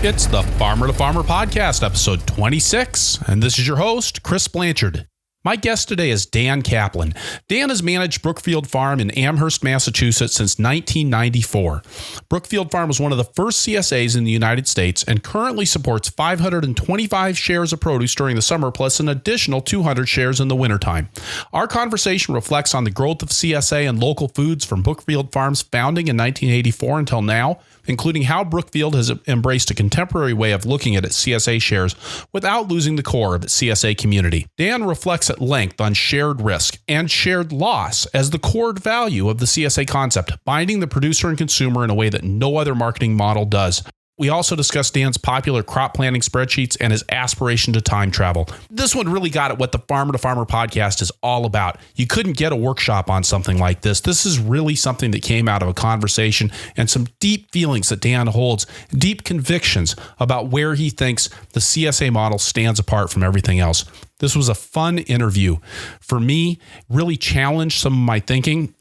It's the Farmer to Farmer podcast, episode 26, and this is your host, Chris Blanchard. My guest today is Dan Kaplan. Dan has managed Brookfield Farm in Amherst, Massachusetts since 1994. Brookfield Farm was one of the first CSAs in the United States and currently supports 525 shares of produce during the summer, plus an additional 200 shares in the wintertime. Our conversation reflects on the growth of CSA and local foods from Brookfield Farm's founding in 1984 until now, including how Brookfield has embraced a contemporary way of looking at its CSA shares without losing the core of its CSA community. Dan reflects at length on shared risk and shared loss as the core value of the CSA concept, binding the producer and consumer in a way that no other marketing model does. We also discuss Dan's popular crop planning spreadsheets and his aspiration to time travel. This one really got at what the Farmer to Farmer podcast is all about. You couldn't get a workshop on something like this. This is really something that came out of a conversation and some deep feelings that Dan holds, deep convictions about where he thinks the CSA model stands apart from everything else. This was a fun interview. For me, really challenged some of my thinking,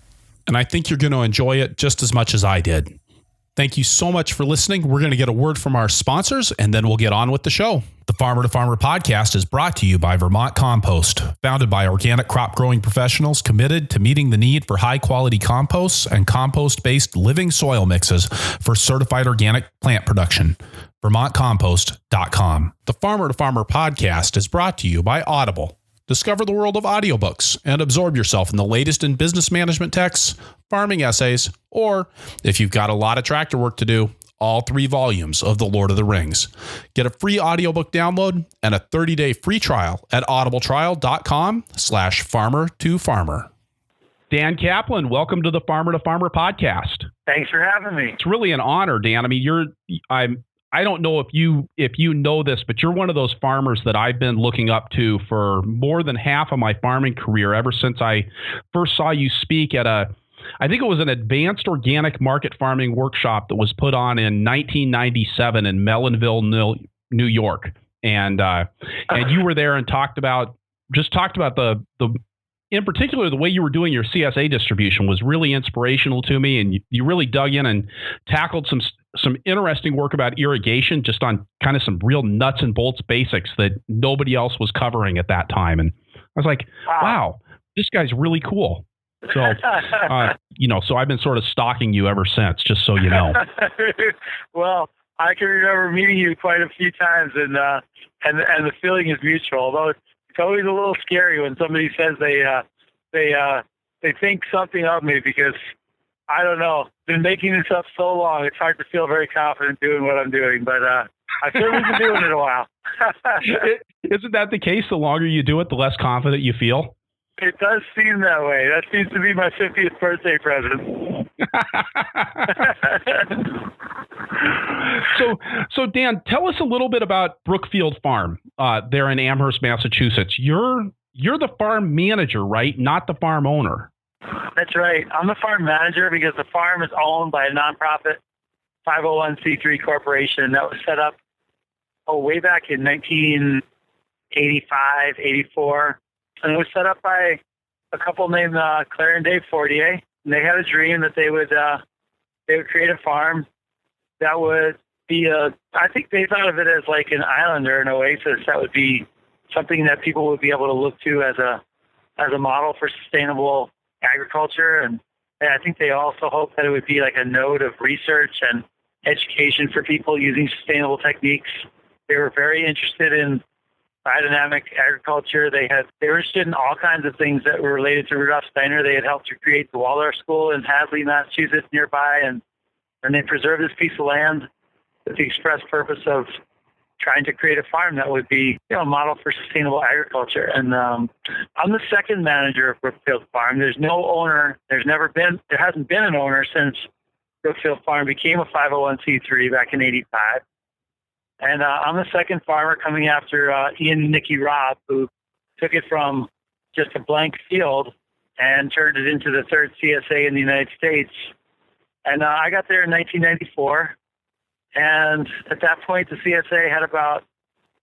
and I think you're going to enjoy it just as much as I did. Thank you so much for listening. We're going to get a word from our sponsors, and then we'll get on with the show. The Farmer to Farmer podcast is brought to you by Vermont Compost, founded by organic crop growing professionals committed to meeting the need for high-quality composts and compost-based living soil mixes for certified organic plant production. VermontCompost.com. The Farmer to Farmer podcast is brought to you by Audible. Discover the world of audiobooks and absorb yourself in the latest in business management texts, farming essays, or, if you've got a lot of tractor work to do, all 3 volumes of The Lord of the Rings. Get a free audiobook download and a 30-day free trial at audibletrial.com/farmer-to-farmer. Dan Kaplan, welcome to the Farmer to Farmer podcast. Thanks for having me. It's really an honor, Dan. I mean, I don't know if you know this, but you're one of those farmers that I've been looking up to for more than half of my farming career, ever since I first saw you speak at I think it was an advanced organic market farming workshop that was put on in 1997 in Mellonville, New York. And you were there and talked about the in particular, the way you were doing your CSA distribution was really inspirational to me. And you really dug in and tackled some interesting work about irrigation, just on kind of some real nuts and bolts basics that nobody else was covering at that time. And I was like, wow, this guy's really cool. So, so I've been sort of stalking you ever since, just so you know. Well, I can remember meeting you quite a few times, and the feeling is mutual. Although it's always a little scary when somebody says they think something of me, because I don't know, been making this up so long, it's hard to feel very confident doing what I'm doing. But I've certainly been doing it a while. Isn't that the case? The longer you do it, the less confident you feel. It does seem that way. That seems to be my 50th birthday present. So Dan, tell us a little bit about Brookfield Farm there in Amherst, Massachusetts. You're the farm manager, right? Not the farm owner. That's right. I'm the farm manager because the farm is owned by a nonprofit 501c3 corporation that was set up way back in 1985, 84. And it was set up by a couple named Claire and Dave Fortier. And they had a dream that they would create a farm that would be I think they thought of it as like an island or an oasis that would be something that people would be able to look to as a model for sustainable agriculture. And I think they also hoped that it would be like a node of research and education for people using sustainable techniques. They were very interested in biodynamic agriculture. They were interested in all kinds of things that were related to Rudolf Steiner. They had helped to create the Waldorf School in Hadley, Massachusetts, nearby, and they preserved this piece of land with the express purpose of trying to create a farm that would be, a model for sustainable agriculture. And I'm the second manager of Brookfield Farm. There's no owner. There hasn't been an owner since Brookfield Farm became a 501c3 back in '85. And I'm the second farmer coming after Ian and Nikki Robb, who took it from just a blank field and turned it into the third CSA in the United States. And I got there in 1994. And at that point, the CSA had about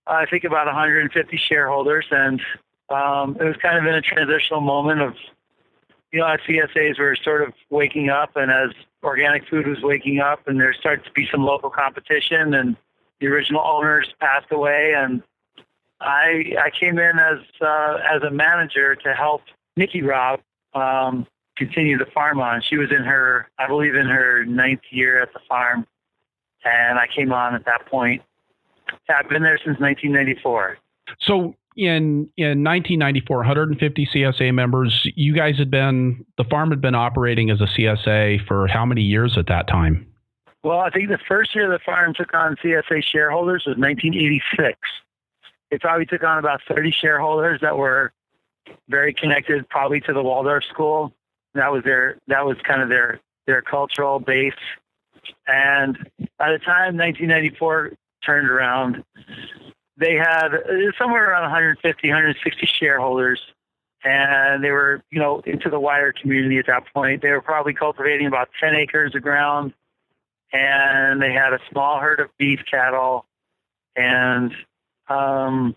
150 shareholders. And it was kind of in a transitional moment of, as CSAs were sort of waking up, and as organic food was waking up, and there started to be some local competition, and the original owners passed away, and I came in as a manager to help Nikki Robb continue the farm on. She was I believe in her 9th year at the farm, and I came on at that point. I've been there since 1994. So in 1994, 150 CSA members, the farm had been operating as a CSA for how many years at that time? Well, I think the first year the farm took on CSA shareholders was 1986. It probably took on about 30 shareholders that were very connected, probably to the Waldorf School. That was kind of their cultural base. And by the time 1994 turned around, they had somewhere around 150, 160 shareholders, and they were, into the wider community at that point. They were probably cultivating about 10 acres of ground, and they had a small herd of beef cattle, and then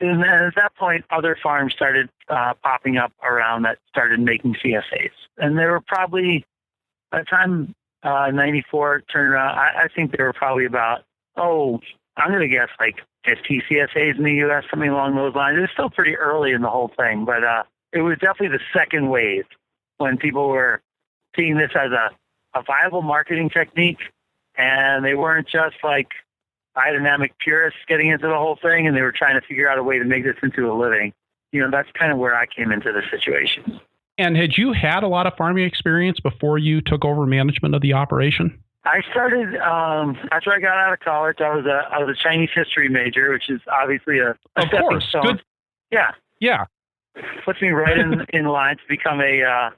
at that point, other farms started popping up around that started making CSAs. And there were probably, by the time 94 turned around, I think there were probably about, I'm going to guess like 50 CSAs in the U.S., something along those lines. It was still pretty early in the whole thing, but it was definitely the second wave when people were seeing this as a viable marketing technique, and they weren't just like biodynamic purists getting into the whole thing, and they were trying to figure out a way to make this into a living. That's kind of where I came into the situation. And had you had a lot of farming experience before you took over management of the operation? I started after I got out of college. I was a Chinese history major, which is obviously a stepping stone. Good. Yeah. Puts me right in line to become an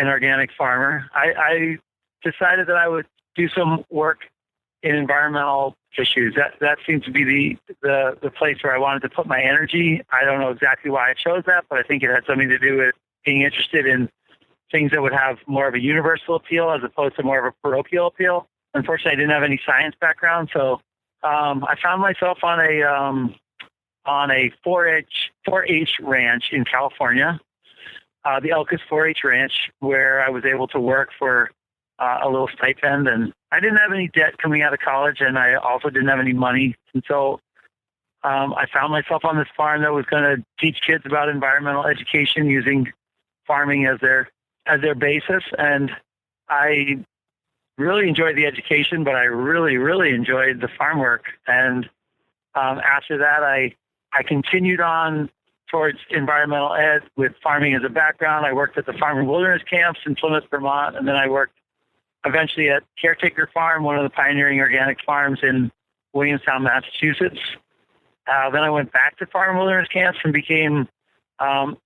organic farmer. I decided that I would do some work in environmental issues. That seemed to be the place where I wanted to put my energy. I don't know exactly why I chose that, but I think it had something to do with being interested in things that would have more of a universal appeal as opposed to more of a parochial appeal. Unfortunately, I didn't have any science background, so I found myself on a 4-H ranch in California, the Elkis 4-H ranch, where I was able to work for a little stipend, and I didn't have any debt coming out of college, and I also didn't have any money. And so I found myself on this farm that was going to teach kids about environmental education using farming as their basis. And I really enjoyed the education, but I really, really enjoyed the farm work. And after that, I continued on towards environmental ed with farming as a background. I worked at the Farm and Wilderness camps in Plymouth, Vermont, and then I worked eventually at Caretaker Farm, one of the pioneering organic farms in Williamstown, Massachusetts. Then I went back to Farm and Wilderness camps and became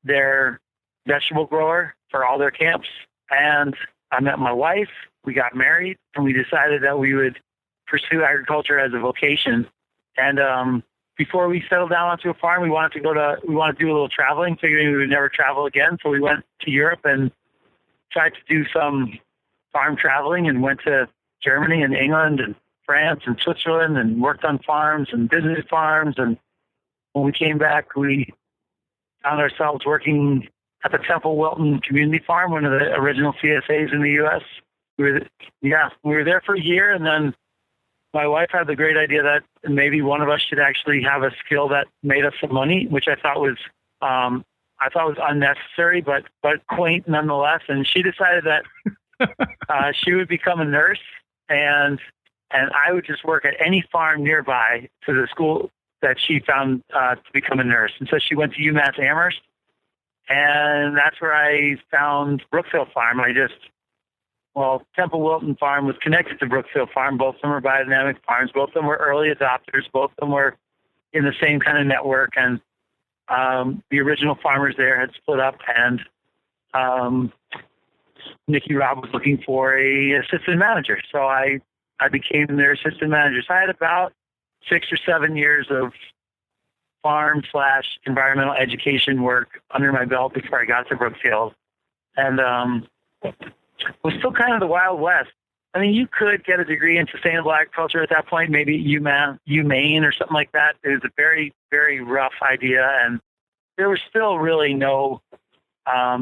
their vegetable grower for all their camps. And I met my wife, we got married, and we decided that we would pursue agriculture as a vocation. And before we settled down onto a farm, we wanted to do a little traveling, figuring we would never travel again. So we went to Europe and tried to do some farm traveling, and went to Germany and England and France and Switzerland and worked on farms and visited farms. And when we came back, we found ourselves working at the Temple Wilton Community Farm, one of the original CSAs in the U.S. We were there for a year, and then my wife had the great idea that maybe one of us should actually have a skill that made us some money, which I thought was unnecessary, but quaint nonetheless. And she decided that she would become a nurse, and I would just work at any farm nearby to the school that she found to become a nurse. And so she went to UMass Amherst, and that's where I found Brookfield Farm. Temple Wilton Farm was connected to Brookfield Farm. Both of them were biodynamic farms. Both of them were early adopters. Both of them were in the same kind of network, and the original farmers there had split up, and Nikki Robb was looking for a assistant manager. So I became their assistant manager. So I had about 6 or 7 years of farm/environmental education work under my belt before I got to Brookfield. And it was still kind of the Wild West. I mean, you could get a degree in sustainable agriculture at that point, maybe UMaine or something like that. It was a very, very rough idea, and there was still really no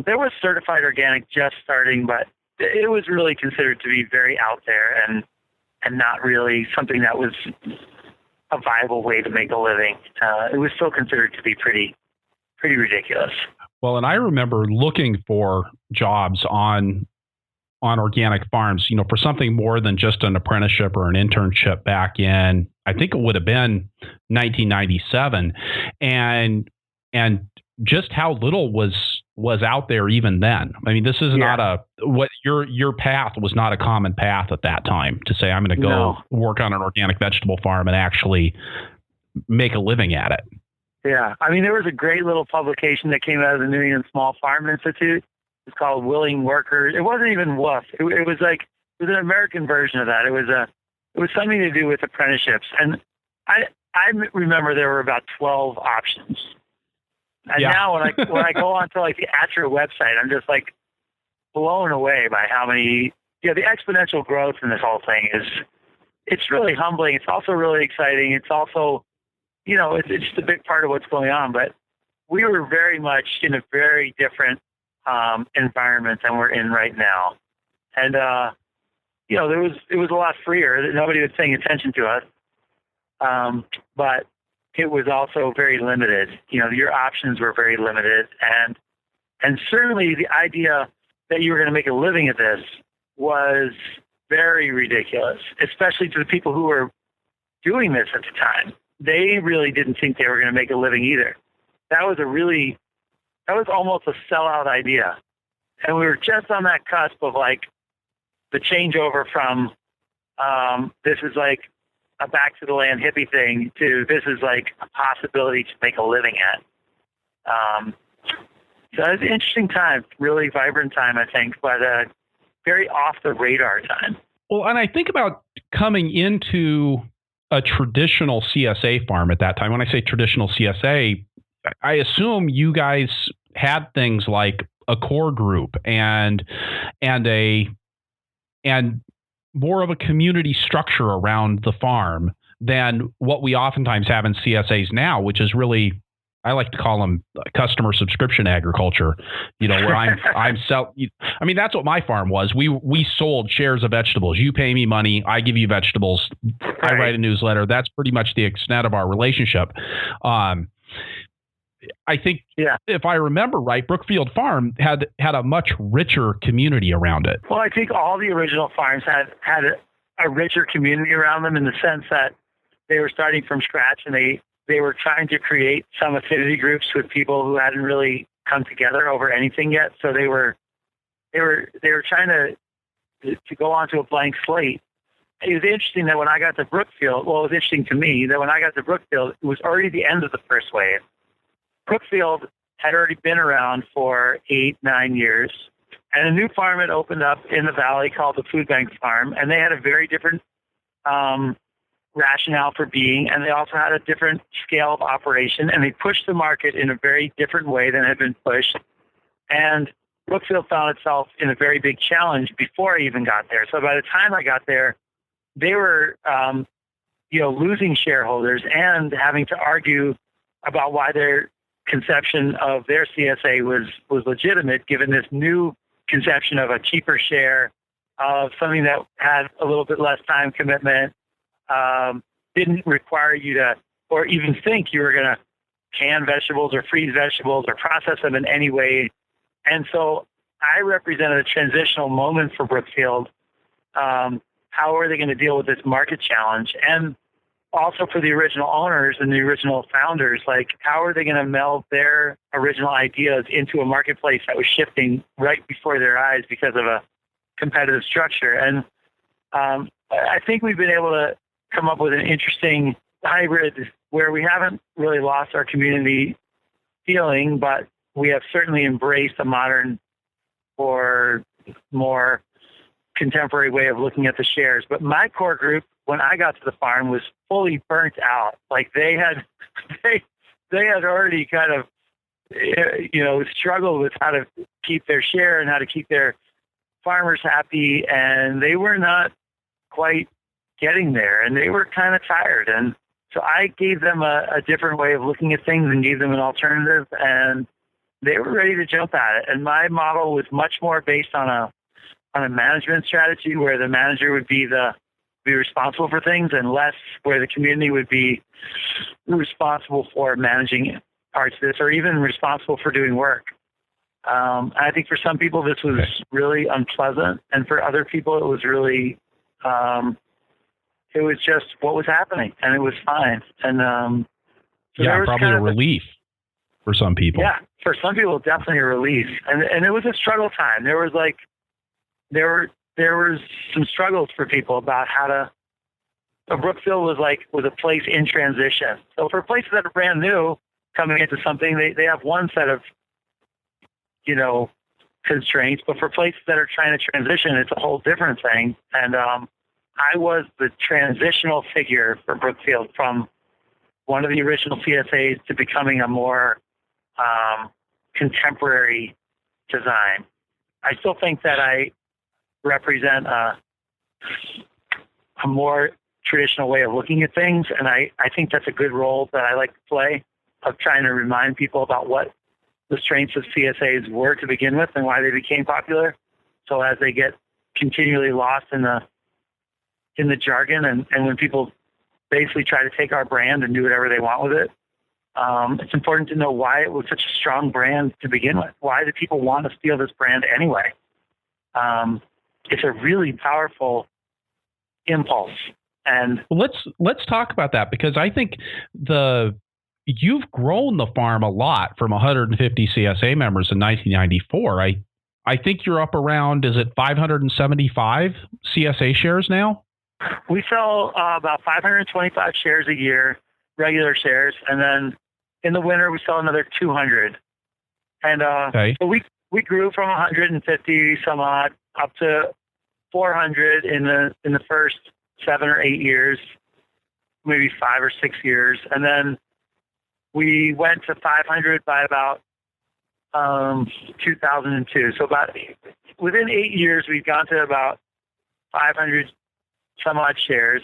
there was certified organic just starting, but it was really considered to be very out there. And and not really something that was a viable way to make a living. It was still considered to be pretty ridiculous. Well, and I remember looking for jobs on organic farms, for something more than just an apprenticeship or an internship back in, I think it would have been 1997, and just how little was out there even then. I mean, this is not what your path was not a common path at that time to say, I'm going to go work on an organic vegetable farm and actually make a living at it. Yeah. I mean, there was a great little publication that came out of the New England Small Farm Institute. It's called Willing Workers. It wasn't even WOOF. It was an American version of that. It was something to do with apprenticeships. And I remember there were about 12 options. And now when I go onto like the ATRA website, I'm just like blown away by how many, the exponential growth in this whole thing it's really humbling. It's also really exciting. It's also, it's just a big part of what's going on. But we were very much in a very different environment than we're in right now. And, it was a lot freer. Nobody was paying attention to us. But it was also very limited. Your options were very limited. And certainly the idea that you were going to make a living at this was very ridiculous, especially to the people who were doing this at the time. They really didn't think they were going to make a living either. That was almost a sellout idea. And we were just on that cusp of like the changeover from this is like a back to the land hippie thing to this is like a possibility to make a living at. So it was an interesting time, really vibrant time, I think, but very off the radar time. Well, and I think about coming into a traditional CSA farm at that time. When I say traditional CSA, I assume you guys had things like a core group and more of a community structure around the farm than what we oftentimes have in CSAs now, which is really, I like to call them customer subscription agriculture, where that's what my farm was. We sold shares of vegetables. You pay me money. I give you vegetables. Right. I write a newsletter. That's pretty much the extent of our relationship. I think if I remember right, Brookfield Farm had a much richer community around it. Well, I think all the original farms had a richer community around them in the sense that they were starting from scratch and they were trying to create some affinity groups with people who hadn't really come together over anything yet. So they were trying to go onto a blank slate. It was interesting that when I got to Brookfield, it was interesting to me that when I got to Brookfield, it was already the end of the first wave. Brookfield had already been around for 8-9 years, and a new farm had opened up in the valley called the Food Bank Farm, and they had a very different rationale for being, and they also had a different scale of operation, and they pushed the market in a very different way than had been pushed. And Brookfield found itself in a very big challenge before I even got there. So by the time I got there, they were, losing shareholders and having to argue about why their conception of their CSA was legitimate, given this new conception of a cheaper share, of something that had a little bit less time commitment, didn't require you to, or even think you were going to can vegetables or freeze vegetables or process them in any way. And so I represented a transitional moment for Brookfield. How are they going to deal with this market challenge? And also for the original owners and the original founders, like how are they going to meld their original ideas into a marketplace that was shifting right before their eyes because of a competitive structure? And I think we've been able to come up with an interesting hybrid where we haven't really lost our community feeling, but we have certainly embraced a modern or more contemporary way of looking at the shares. But my core group, when I got to the farm, was fully burnt out. Like they had already kind of, struggled with how to keep their share and how to keep their farmers happy. And they were not quite getting there, and they were kind of tired. And so I gave them a different way of looking at things and gave them an alternative, and they were ready to jump at it. And my model was much more based on a management strategy where the manager would be the be responsible for things and less where the community would be responsible for managing parts of this or even responsible for doing work. I think for some people this was really unpleasant, and for other people it was really, it was just what was happening, and it was fine. And so yeah, probably a relief for some people. Yeah, for some people definitely a relief, and it was a struggle time. There was some struggles for people about how to. Brookfield was a place in transition. So for places that are brand new coming into something, they have one set of constraints, but for places that are trying to transition, it's a whole different thing. And I was the transitional figure for Brookfield from one of the original CSAs to becoming a more contemporary design. I still think that I represent a more traditional way of looking at things, and I think that's a good role that I like to play, of trying to remind people about what the strengths of CSAs were to begin with and why they became popular. So as they get continually lost in the jargon, and when people basically try to take our brand and do whatever they want with it, it's important to know why it was such a strong brand to begin with. Why did people want to steal this brand anyway? It's a really powerful impulse. And let's talk about that, because I think you've grown the farm a lot from 150 CSA members in 1994. I think you're up around, is it 575 CSA shares now? We sell about 525 shares a year, regular shares, and then in the winter we sell another 200. And so we grew from 150 some odd up to 400 in the first 7 or 8 years, maybe 5 or 6 years, and then we went to 500 by about 2002. So about within 8 years, we've gone to about 500 some odd shares,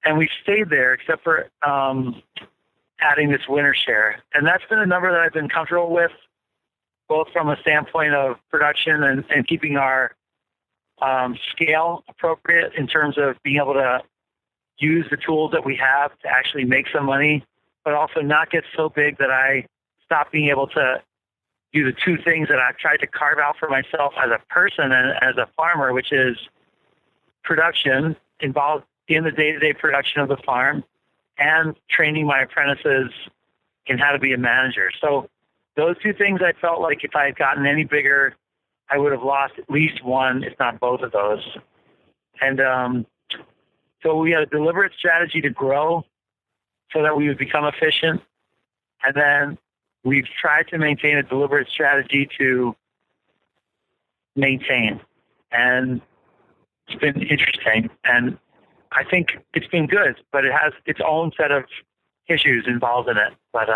and we've stayed there except for adding this winter share. And that's been a number that I've been comfortable with, both from a standpoint of production and keeping our scale appropriate in terms of being able to use the tools that we have to actually make some money, but also not get so big that I stop being able to do the two things that I've tried to carve out for myself as a person and as a farmer, which is production involved in the day-to-day production of the farm and training my apprentices in how to be a manager. So those two things, I felt like if I had gotten any bigger, I would have lost at least one, if not both of those. And so we had a deliberate strategy to grow so that we would become efficient. And then we've tried to maintain a deliberate strategy to maintain. And it's been interesting. And I think it's been good, but it has its own set of issues involved in it. But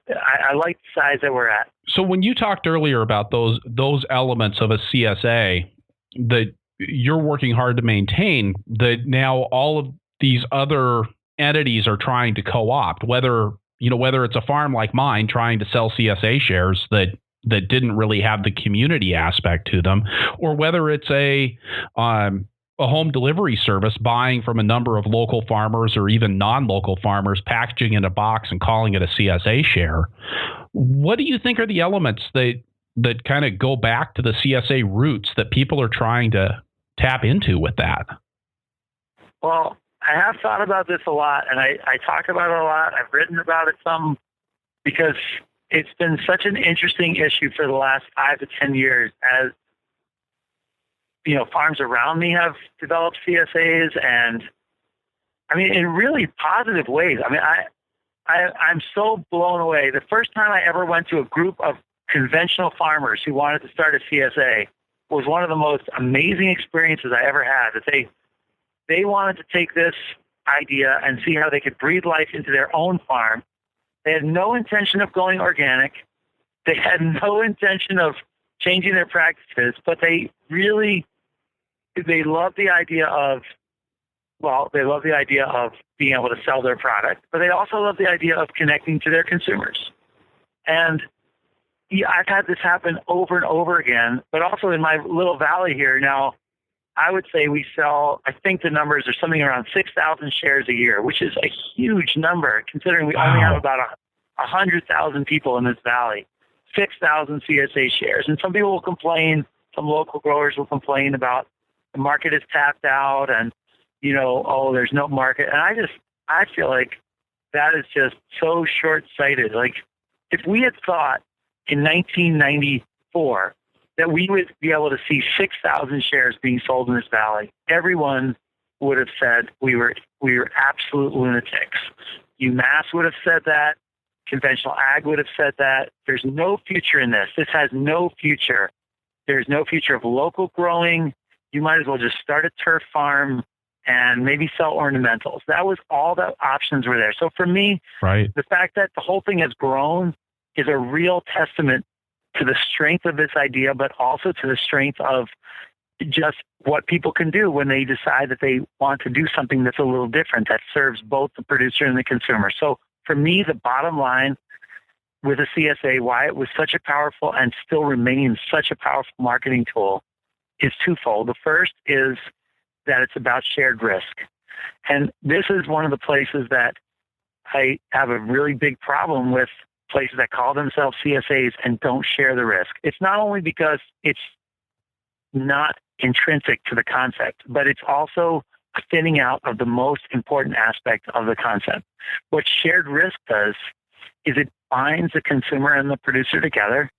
I like the size that we're at. So when you talked earlier about those elements of a CSA that you're working hard to maintain, that now all of these other entities are trying to co-opt, whether it's a farm like mine trying to sell CSA shares that didn't really have the community aspect to them, or whether it's a home delivery service buying from a number of local farmers or even non-local farmers, packaging in a box and calling it a CSA share. What do you think are the elements that kind of go back to the CSA roots that people are trying to tap into with that? Well, I have thought about this a lot, and I talk about it a lot. I've written about it some because it's been such an interesting issue for the last 5 to 10 years as farms around me have developed CSAs, and I mean, in really positive ways. I mean, I'm so blown away. The first time I ever went to a group of conventional farmers who wanted to start a CSA was one of the most amazing experiences I ever had. That they wanted to take this idea and see how they could breathe life into their own farm. They had no intention of going organic. They had no intention of changing their practices, but they love the idea of being able to sell their product, but they also love the idea of connecting to their consumers. And I've had this happen over and over again, but also in my little valley here now, I would say we sell, I think the numbers are something around 6,000 shares a year, which is a huge number considering we only have about 100,000 people in this valley. 6,000 CSA shares. And some people will complain, some local growers will complain about the market is tapped out and, there's no market. And I feel like that is just so short-sighted. Like, if we had thought in 1994 that we would be able to see 6,000 shares being sold in this valley, everyone would have said we were absolute lunatics. UMass would have said that. Conventional ag would have said that. There's no future in this. This has no future. There's no future of local growing. You might as well just start a turf farm and maybe sell ornamentals. That was all the options were there. So for me, the fact that the whole thing has grown is a real testament to the strength of this idea, but also to the strength of just what people can do when they decide that they want to do something that's a little different, that serves both the producer and the consumer. So for me, the bottom line with a CSA, why it was such a powerful and still remains such a powerful marketing tool, is twofold. The first is that it's about shared risk. And this is one of the places that I have a really big problem with places that call themselves CSAs and don't share the risk. It's not only because it's not intrinsic to the concept, but it's also a thinning out of the most important aspect of the concept. What shared risk does is it binds the consumer and the producer together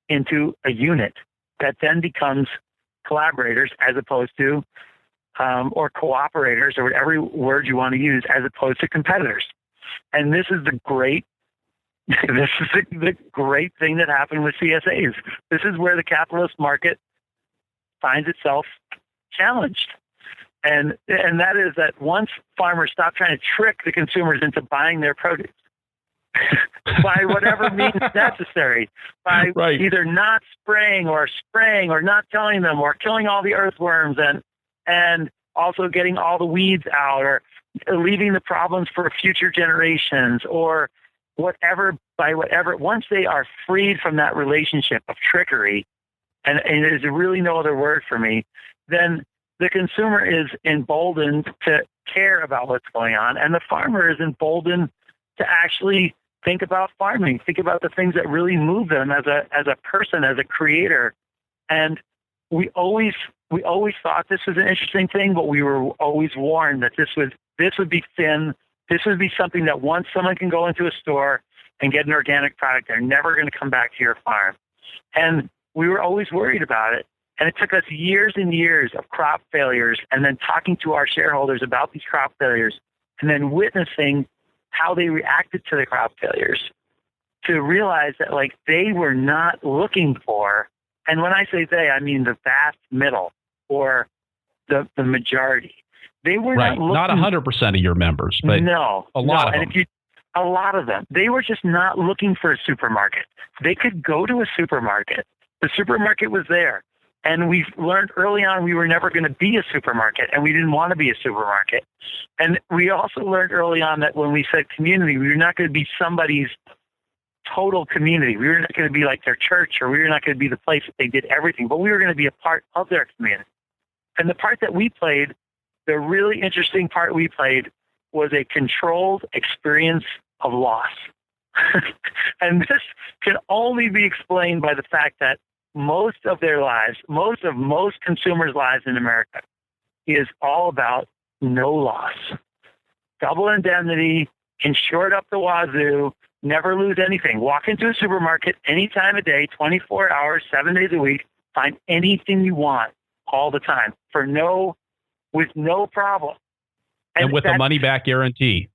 into a unit that then becomes collaborators as opposed to, or cooperators, or whatever word you want to use, as opposed to competitors. And this is the great thing that happened with CSAs. This is where the capitalist market finds itself challenged. And that is that once farmers stop trying to trick the consumers into buying their produce by whatever means necessary, by either not spraying or not telling them, or killing all the earthworms and also getting all the weeds out, or leaving the problems for future generations, or whatever, once they are freed from that relationship of trickery, and there's really no other word for me, then the consumer is emboldened to care about what's going on, and the farmer is emboldened to actually think about farming, think about the things that really move them as a person, as a creator. And we always thought this was an interesting thing, but we were always warned that this would be thin. This would be something that once someone can go into a store and get an organic product, they're never going to come back to your farm. And we were always worried about it. And it took us years and years of crop failures, and then talking to our shareholders about these crop failures, and then witnessing how they reacted to the crop failures, to realize that they were not looking for, and when I say they, I mean the vast middle, or the majority. They were not looking, not 100% of your members, but a lot of them. A lot of them. They were just not looking for a supermarket. They could go to a supermarket. The supermarket was there. And we learned early on we were never going to be a supermarket, and we didn't want to be a supermarket. And we also learned early on that when we said community, we were not going to be somebody's total community. We were not going to be like their church, or we were not going to be the place that they did everything, but we were going to be a part of their community. And the part that we played, the really interesting part we played, was a controlled experience of loss. And this can only be explained by the fact that most of their lives, most consumers' lives in America, is all about no loss. Double indemnity, insured up the wazoo, never lose anything. Walk into a supermarket any time of day, 24 hours, 7 days a week, find anything you want all the time with no problem. And with a money-back guarantee.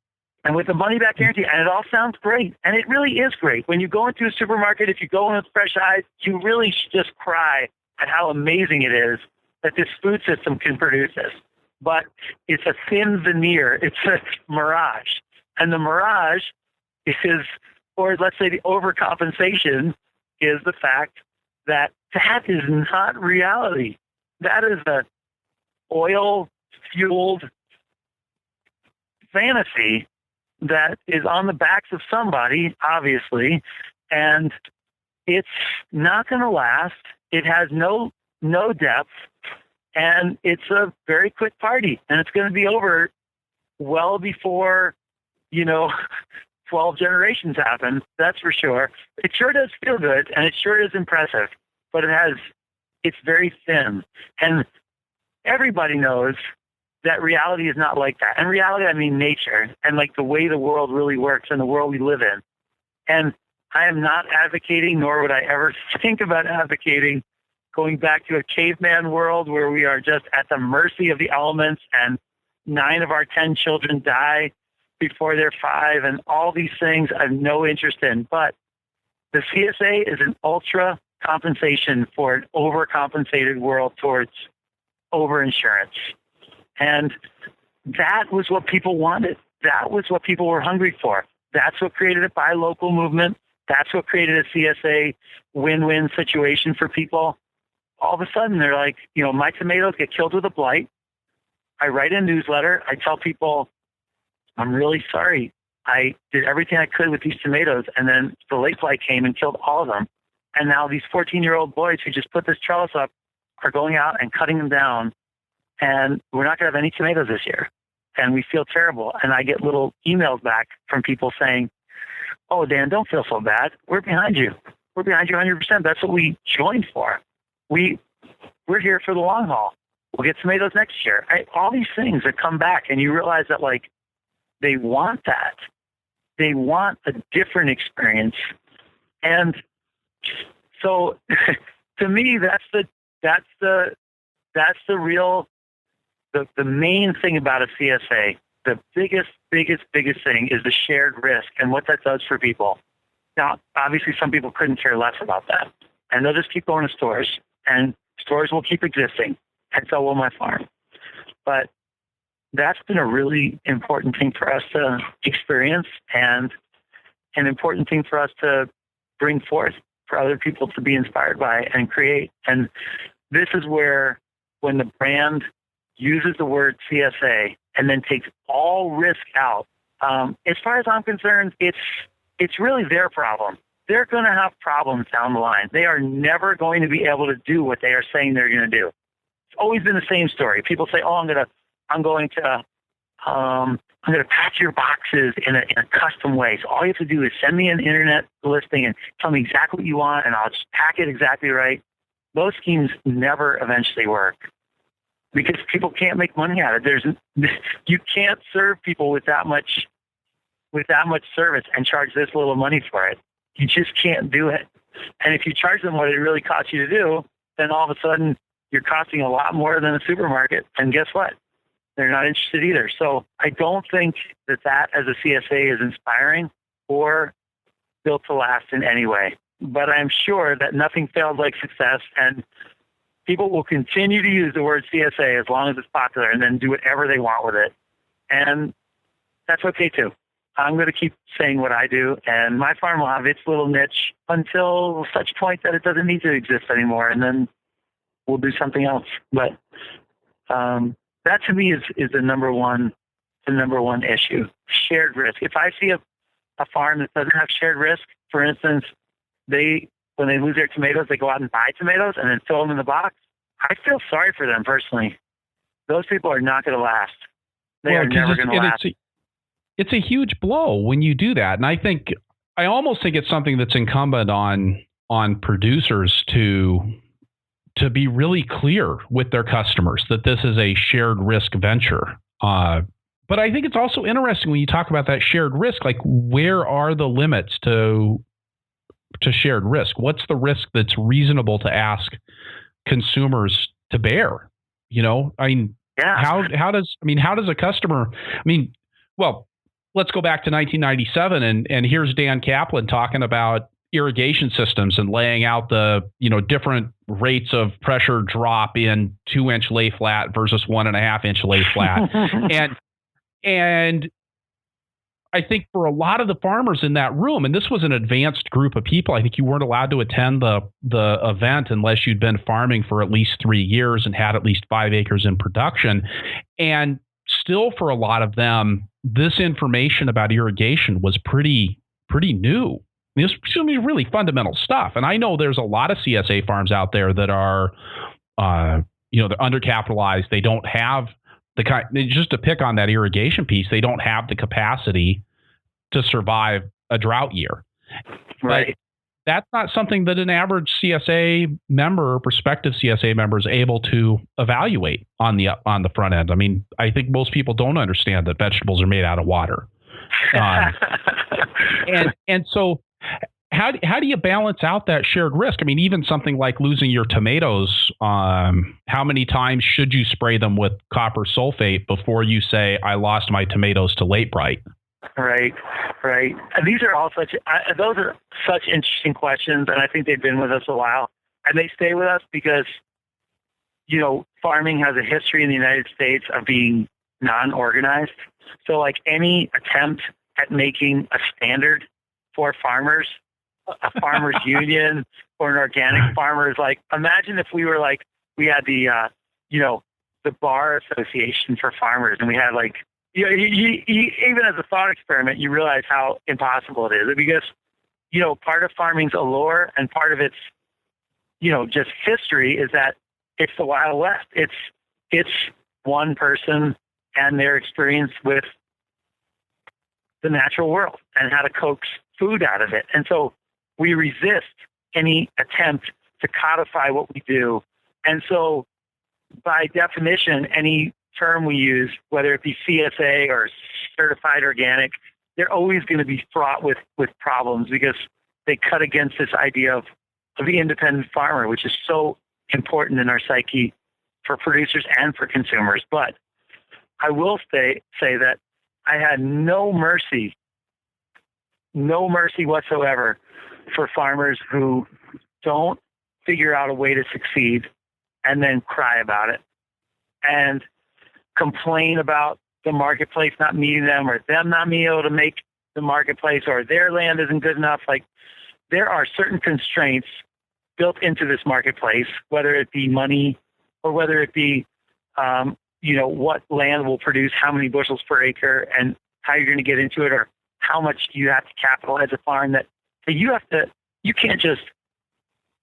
And with a money-back guarantee. And it all sounds great. And it really is great. When you go into a supermarket, if you go in with fresh eyes, you really should just cry at how amazing it is that this food system can produce this. But it's a thin veneer. It's a mirage. And the mirage is, or let's say the overcompensation, is the fact that is not reality. That is a oil-fueled fantasy that is on the backs of somebody, obviously, and it's not going to last. It has no depth, And it's a very quick party, and it's going to be over well before, 12 generations happen. That's for sure. It sure does feel good, and it sure is impressive, but it's very thin. And everybody knows that reality is not like that. And reality, I mean nature, and like the way the world really works and the world we live in. And I am not advocating, nor would I ever think about advocating, going back to a caveman world where we are just at the mercy of the elements and 9 of our 10 children die before they're 5 and all these things I have no interest in. But the CSA is an ultra compensation for an overcompensated world towards overinsurance. And that was what people wanted. That was what people were hungry for. That's what created a buy local movement. That's what created a CSA win-win situation for people. All of a sudden, they're like, my tomatoes get killed with a blight. I write a newsletter. I tell people, I'm really sorry. I did everything I could with these tomatoes, and then the lake blight came and killed all of them. And now these 14-year-old boys who just put this trellis up are going out and cutting them down, and we're not going to have any tomatoes this year. And we feel terrible. And I get little emails back from people saying, oh, Dan, don't feel so bad. We're behind you. We're behind you 100%. That's what we joined for. We're here for the long haul. We'll get tomatoes next year. All these things that come back, and you realize that, like, they want that. They want a different experience. And so to me, that's the main thing about a CSA. The biggest thing is the shared risk and what that does for people. Now, obviously, some people couldn't care less about that. And they'll just keep going to stores, and stores will keep existing, and so will my farm. But that's been a really important thing for us to experience, and an important thing for us to bring forth for other people to be inspired by and create. And this is where, when the brand uses the word CSA and then takes all risk out, as far as I'm concerned, it's really their problem. They're going to have problems down the line. They are never going to be able to do what they are saying they're going to do. It's always been the same story. People say, "Oh, I'm going to pack your boxes in a custom way. So all you have to do is send me an internet listing and tell me exactly what you want, and I'll just pack it exactly right." Those schemes never eventually work because people can't make money out of it. You can't serve people with that much service and charge this little money for it. You just can't do it. And if you charge them what it really costs you to do, then all of a sudden you're costing a lot more than a supermarket. And guess what? They're not interested either. So I don't think that as a CSA is inspiring or built to last in any way. But I'm sure that nothing failed like success, and people will continue to use the word CSA as long as it's popular and then do whatever they want with it. And that's okay too. I'm going to keep saying what I do, and my farm will have its little niche until such point that it doesn't need to exist anymore, and then we'll do something else. But that to me is the number one issue: shared risk. If I see a farm that doesn't have shared risk, for instance, when they lose their tomatoes, they go out and buy tomatoes and then fill them in the box. I feel sorry for them personally. Those people are not going to last. They are never going to last. It's a huge blow when you do that. And I almost think it's something that's incumbent on producers to be really clear with their customers that this is a shared risk venture. But I think it's also interesting when you talk about that shared risk, like where are the limits to shared risk? What's the risk that's reasonable to ask consumers to bear? How does a customer, well, let's go back to 1997 and here's Dan Kaplan talking about irrigation systems and laying out the, different rates of pressure drop in 2-inch lay flat versus 1.5-inch lay flat. and I think for a lot of the farmers in that room, and this was an advanced group of people, I think you weren't allowed to attend the event unless you'd been farming for at least 3 years and had at least 5 acres in production. And still for a lot of them, this information about irrigation was pretty new. This is really fundamental stuff. And I know there's a lot of CSA farms out there that are, they're undercapitalized. They don't have just to pick on that irrigation piece, they don't have the capacity to survive a drought year. Right. But that's not something that an average CSA member or prospective CSA member is able to evaluate on the front end. I mean, I think most people don't understand that vegetables are made out of water. And so how do you balance out that shared risk? I mean, even something like losing your tomatoes, how many times should you spray them with copper sulfate before you say, I lost my tomatoes to late blight? Right. And these are all those are such interesting questions, and I think they've been with us a while, and they stay with us because, farming has a history in the United States of being non-organized. So like any attempt at making a standard for farmers, a farmers union or an organic farmers, like imagine if we had the bar association for farmers, and we had even as a thought experiment, you realize how impossible it is, because, part of farming's allure and part of its, just history is that it's the Wild West. It's one person and their experience with the natural world and how to coax food out of it. And so we resist any attempt to codify what we do. And so by definition, any term we use, whether it be CSA or certified organic, they're always going to be fraught with problems because they cut against this idea of the independent farmer, which is so important in our psyche for producers and for consumers. But I will say that I had no mercy whatsoever for farmers who don't figure out a way to succeed and then cry about it and complain about the marketplace not meeting them or them not being able to make the marketplace or their land isn't good enough. Like, there are certain constraints built into this marketplace, whether it be money or whether it be, what land will produce how many bushels per acre and how you're going to get into it, or how much you have to capitalize a farm that you can't just,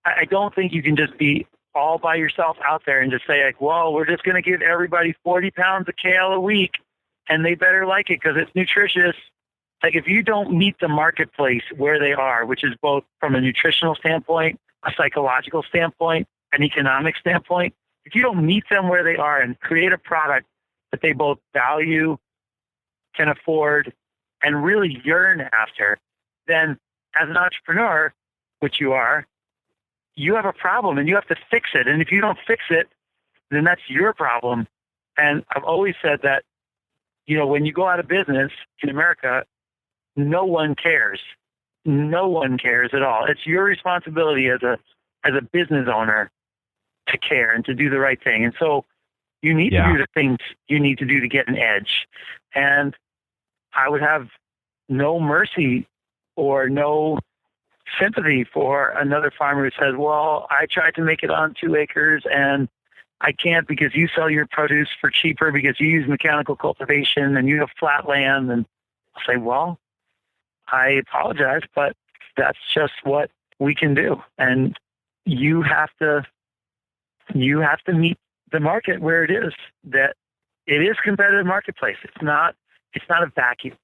I don't think you can just be all by yourself out there and just say we're just going to give everybody 40 pounds of kale a week and they better like it because it's nutritious. Like, if you don't meet the marketplace where they are, which is both from a nutritional standpoint, a psychological standpoint, an economic standpoint, if you don't meet them where they are and create a product that they both value, can afford, and really yearn after, then as an entrepreneur, which you are, you have a problem and you have to fix it. And if you don't fix it, then that's your problem. And I've always said that, when you go out of business in America, no one cares. No one cares at all. It's your responsibility as a business owner to care and to do the right thing. And so you need to do the things you need to do to get an edge. And I would have no mercy or no sympathy for another farmer who says, well, I tried to make it on 2 acres and I can't because you sell your produce for cheaper because you use mechanical cultivation and you have flat land. And I'll say, well, I apologize, but that's just what we can do. And you have to meet the market where it is, that it is a competitive marketplace. It's not a vacuum.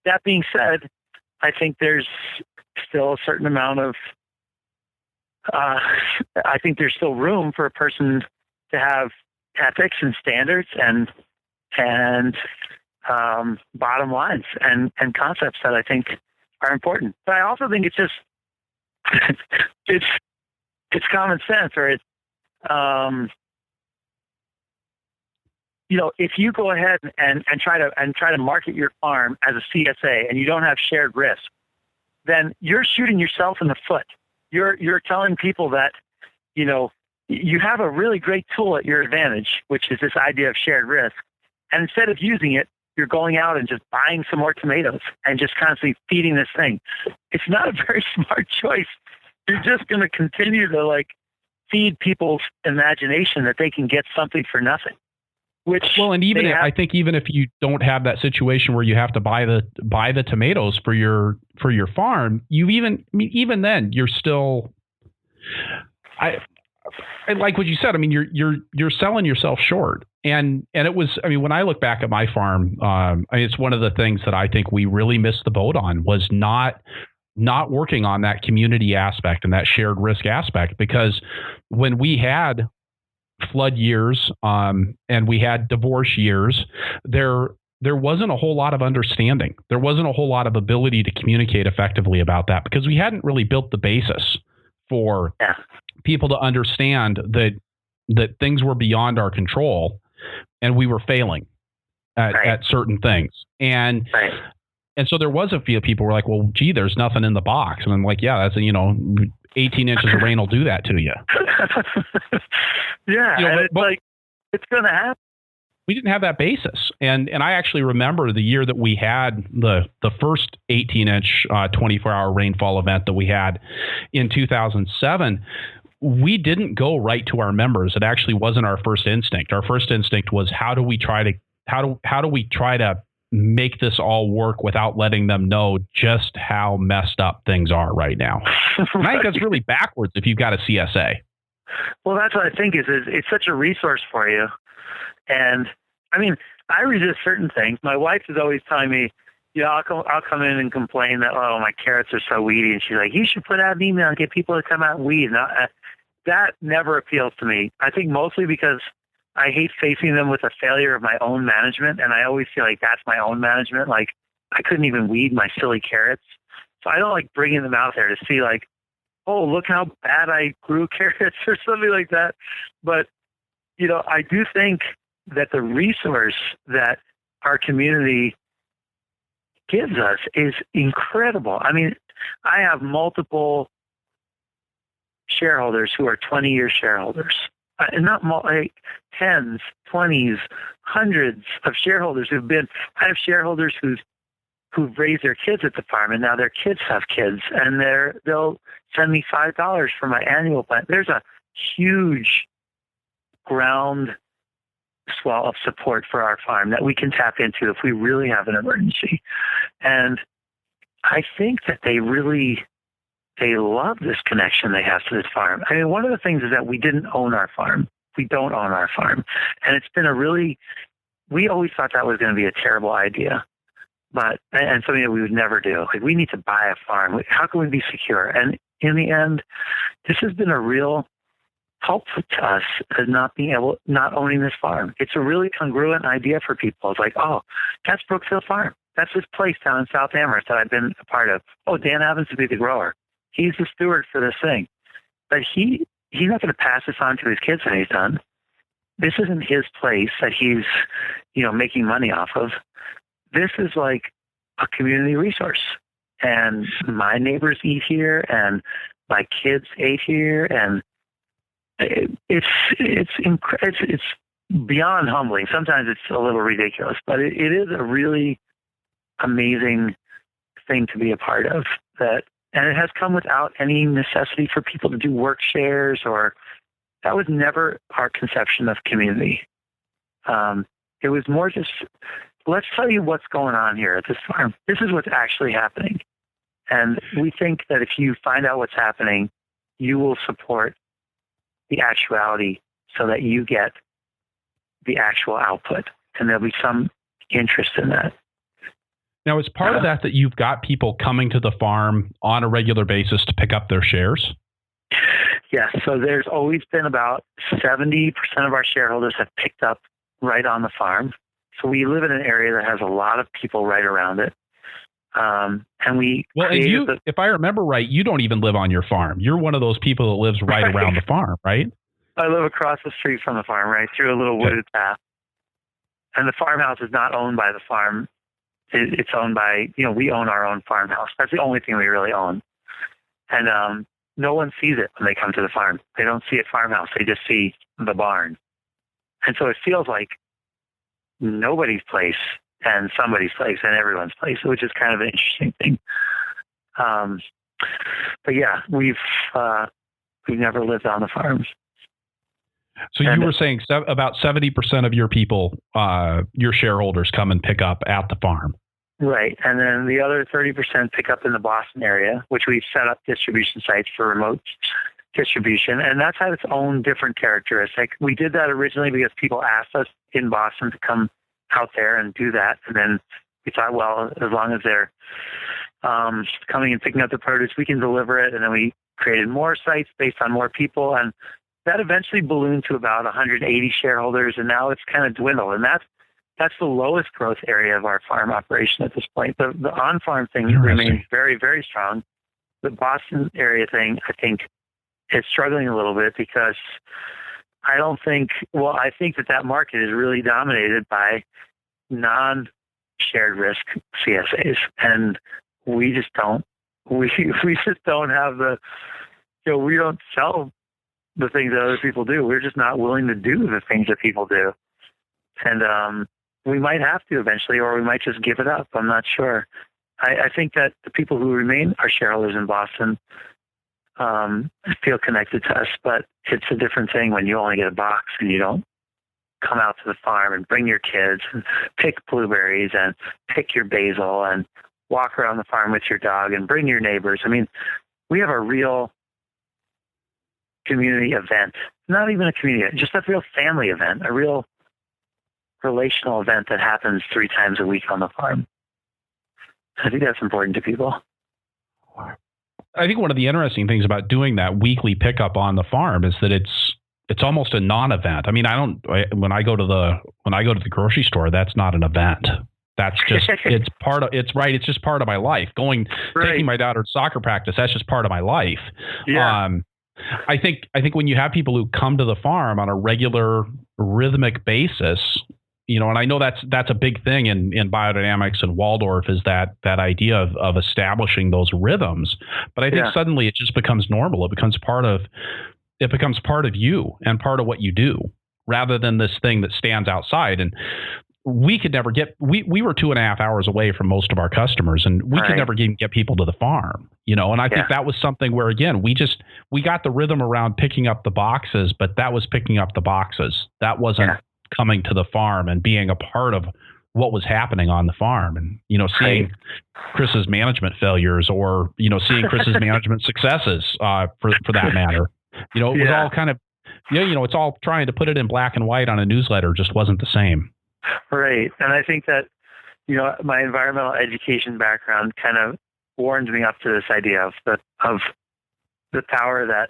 That being said, I think there's still a certain amount of, I think there's still room for a person to have ethics and standards and bottom lines and concepts that I think are important. But I also think it's just, it's common sense, or it's, if you go ahead and try to market your farm as a CSA and you don't have shared risk, then you're shooting yourself in the foot. You're telling people that, you have a really great tool at your advantage, which is this idea of shared risk. And instead of using it, you're going out and just buying some more tomatoes and just constantly feeding this thing. It's not a very smart choice. You're just going to continue to feed people's imagination that they can get something for nothing. And I think even if you don't have that situation where you have to buy the tomatoes for your farm, even then you're still. like what you said, I mean, you're selling yourself short. And it was, I mean, when I look back at my farm, I mean, it's one of the things that I think we really missed the boat on was not working on that community aspect and that shared risk aspect, because when we had flood years and we had divorce years, there wasn't a whole lot of understanding. There wasn't a whole lot of ability to communicate effectively about that because we hadn't really built the basis for people to understand that things were beyond our control and we were failing at certain things. And so there was a few people were like, well, gee, there's nothing in the box. And I'm like, yeah, that's 18 inches of rain will do that to you. It's going to happen. We didn't have that basis. And I actually remember the year that we had the first 18-inch 24-hour rainfall event that we had in 2007. We didn't go right to our members. It actually wasn't our first instinct. Our first instinct was how do we try to make this all work without letting them know just how messed up things are right now. And I think that's really backwards if you've got a CSA. Well, that's what I think is it's such a resource for you. And I mean, I resist certain things. My wife is always telling me, I'll come in and complain that, oh, my carrots are so weedy. And she's like, you should put out an email and get people to come out and weed. And that never appeals to me. I think mostly because I hate facing them with a failure of my own management. And I always feel like that's my own management. Like I couldn't even weed my silly carrots. So I don't like bringing them out there to see like, oh, look how bad I grew carrots or something like that. But, I do think that the resource that our community gives us is incredible. I mean, I have multiple shareholders who are 20-year shareholders. Not like tens, 20s, hundreds of shareholders I have shareholders who've raised their kids at the farm, and now their kids have kids, and they'll send me $5 for my annual plan. There's a huge ground swell of support for our farm that we can tap into if we really have an emergency. And I think that they love this connection they have to this farm. I mean, one of the things is that we didn't own our farm. We don't own our farm. And it's been we always thought that was going to be a terrible idea, and something that we would never do. Like, we need to buy a farm. How can we be secure? And in the end, this has been a real help to us as not owning this farm. It's a really congruent idea for people. It's like, oh, that's Brookfield Farm. That's this place down in South Amherst that I've been a part of. Oh, Dan happens to be the grower. He's the steward for this thing. But he's not going to pass this on to his kids when he's done. This isn't his place that he's, making money off of. This is like a community resource. And my neighbors eat here, and my kids ate here, and it's beyond humbling. Sometimes it's a little ridiculous, but it is a really amazing thing to be a part of. And it has come without any necessity for people to do work shares, or that was never our conception of community. It was more just, let's tell you what's going on here at this farm. This is what's actually happening. And we think that if you find out what's happening, you will support the actuality so that you get the actual output. And there'll be some interest in that. Now, is part of that you've got people coming to the farm on a regular basis to pick up their shares? Yes. So there's always been about 70% of our shareholders have picked up right on the farm. So we live in an area that has a lot of people right around it. And if I remember right, you don't even live on your farm. You're one of those people that lives right around the farm, right? I live across the street from the farm, right through a little wooded path. And the farmhouse is not owned by the farm. It's owned by, we own our own farmhouse. That's the only thing we really own. And no one sees it when they come to the farm. They don't see a farmhouse. They just see the barn. And so it feels like nobody's place and somebody's place and everyone's place, which is kind of an interesting thing. But yeah, we've never lived on the farms. So you were saying about 70% of your people, your shareholders, come and pick up at the farm. Right. And then the other 30% pick up in the Boston area, which we've set up distribution sites for remote distribution, and that's had its own different characteristic. We did that originally because people asked us in Boston to come out there and do that, and then we thought, well, as long as they're coming and picking up the produce, we can deliver it, and then we created more sites based on more people, and that eventually ballooned to about 180 shareholders, and now it's kind of dwindled, and that's the lowest growth area of our farm operation at this point. The on-farm thing remains very, very strong. The Boston area thing, I think, is struggling a little bit because I think that market is really dominated by non-shared risk CSAs, and we just don't have we don't sell the things that other people do. We're just not willing to do the things that people do, and we might have to eventually, or we might just give it up. I'm not sure. I think that the people who remain our shareholders in Boston feel connected to us, but it's a different thing when you only get a box and you don't come out to the farm and bring your kids and pick blueberries and pick your basil and walk around the farm with your dog and bring your neighbors. I mean, we have a real community event, not even a community, just a real family event, a real relational event that happens 3 times a week on the farm. I think that's important to people. I think one of the interesting things about doing that weekly pickup on the farm is that it's almost a non-event. I mean, when I go to the grocery store, that's not an event. That's just it's just part of my life. Taking my daughter to soccer practice, that's just part of my life. Yeah. I think when you have people who come to the farm on a regular rhythmic basis, and I know that's a big thing in biodynamics and Waldorf is that idea of establishing those rhythms. But I think suddenly it just becomes normal. It becomes part of you and part of what you do, rather than this thing that stands outside. And we could never we were 2.5 hours away from most of our customers, and we could never even get people to the farm, and I think that was something where, again, we got the rhythm around picking up the boxes, but that was picking up the boxes. That wasn't coming to the farm and being a part of what was happening on the farm, and seeing Chris's management failures, or seeing Chris's management successes, for that matter. It was all kind of it's all trying to put it in black and white on a newsletter just wasn't the same. Right, and I think that my environmental education background kind of warmed me up to this idea of the power that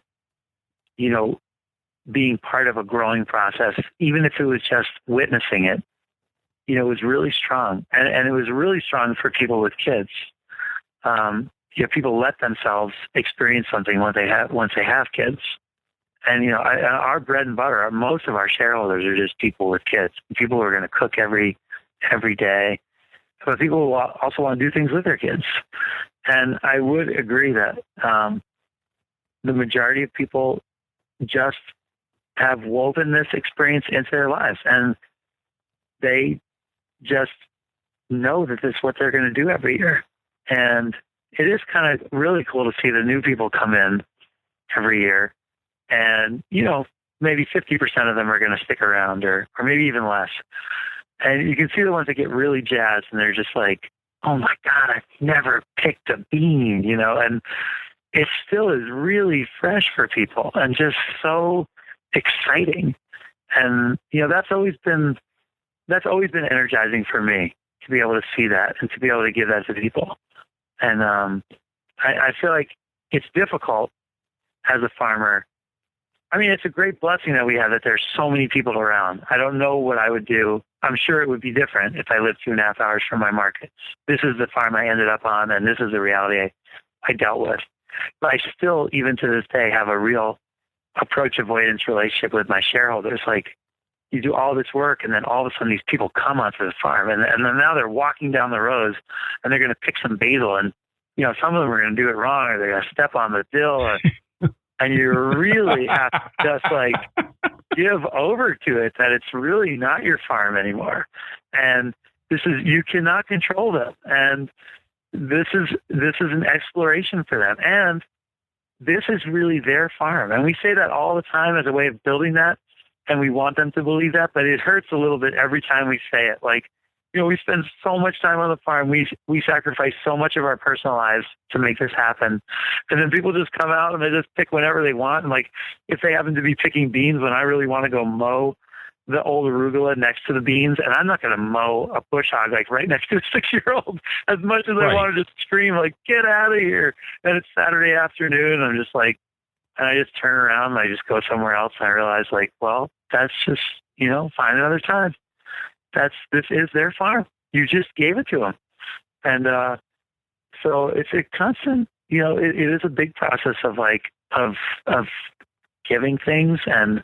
being part of a growing process, even if it was just witnessing it, was really strong. And it was really strong for people with kids. People let themselves experience something once they have kids. And, our bread and butter, most of our shareholders are just people with kids, people who are going to cook every day, but people who also want to do things with their kids. And I would agree that the majority of people just have woven this experience into their lives, and they just know that this is what they're going to do every year. And it is kind of really cool to see the new people come in every year, and maybe 50% of them are going to stick around, or maybe even less. And you can see the ones that get really jazzed, and they're just like, oh my God, I've never picked a bean, and it still is really fresh for people and just so exciting. And that's always been energizing for me, to be able to see that and to be able to give that to people. And I feel like it's difficult as a farmer. I mean, it's a great blessing that we have that there's so many people around. I don't know what I would do. I'm sure it would be different if I lived 2.5 hours from my markets. This is the farm I ended up on, and this is the reality I dealt with. But I still, even to this day, have a real approach avoidance relationship with my shareholders. Like, you do all this work, and then all of a sudden these people come onto the farm, and then now they're walking down the rows, and they're going to pick some basil, and some of them are going to do it wrong, or they're going to step on the dill, and you really have to just like give over to it that it's really not your farm anymore, and you cannot control them, and this is an exploration for them, and this is really their farm. And we say that all the time as a way of building that, and we want them to believe that, but it hurts a little bit every time we say it. Like, we spend so much time on the farm. We sacrifice so much of our personal lives to make this happen. And then people just come out and they just pick whenever they want. And like, if they happen to be picking beans when I really want to go mow the old arugula next to the beans, and I'm not going to mow a bush hog like right next to a 6-year-old as much as I want to just scream like, get out of here. And it's Saturday afternoon. And I'm just like, and I just turn around and I just go somewhere else. And I realize like, well, that's just, find another time. This is their farm. You just gave it to them. And so it's a constant, it is a big process of giving things and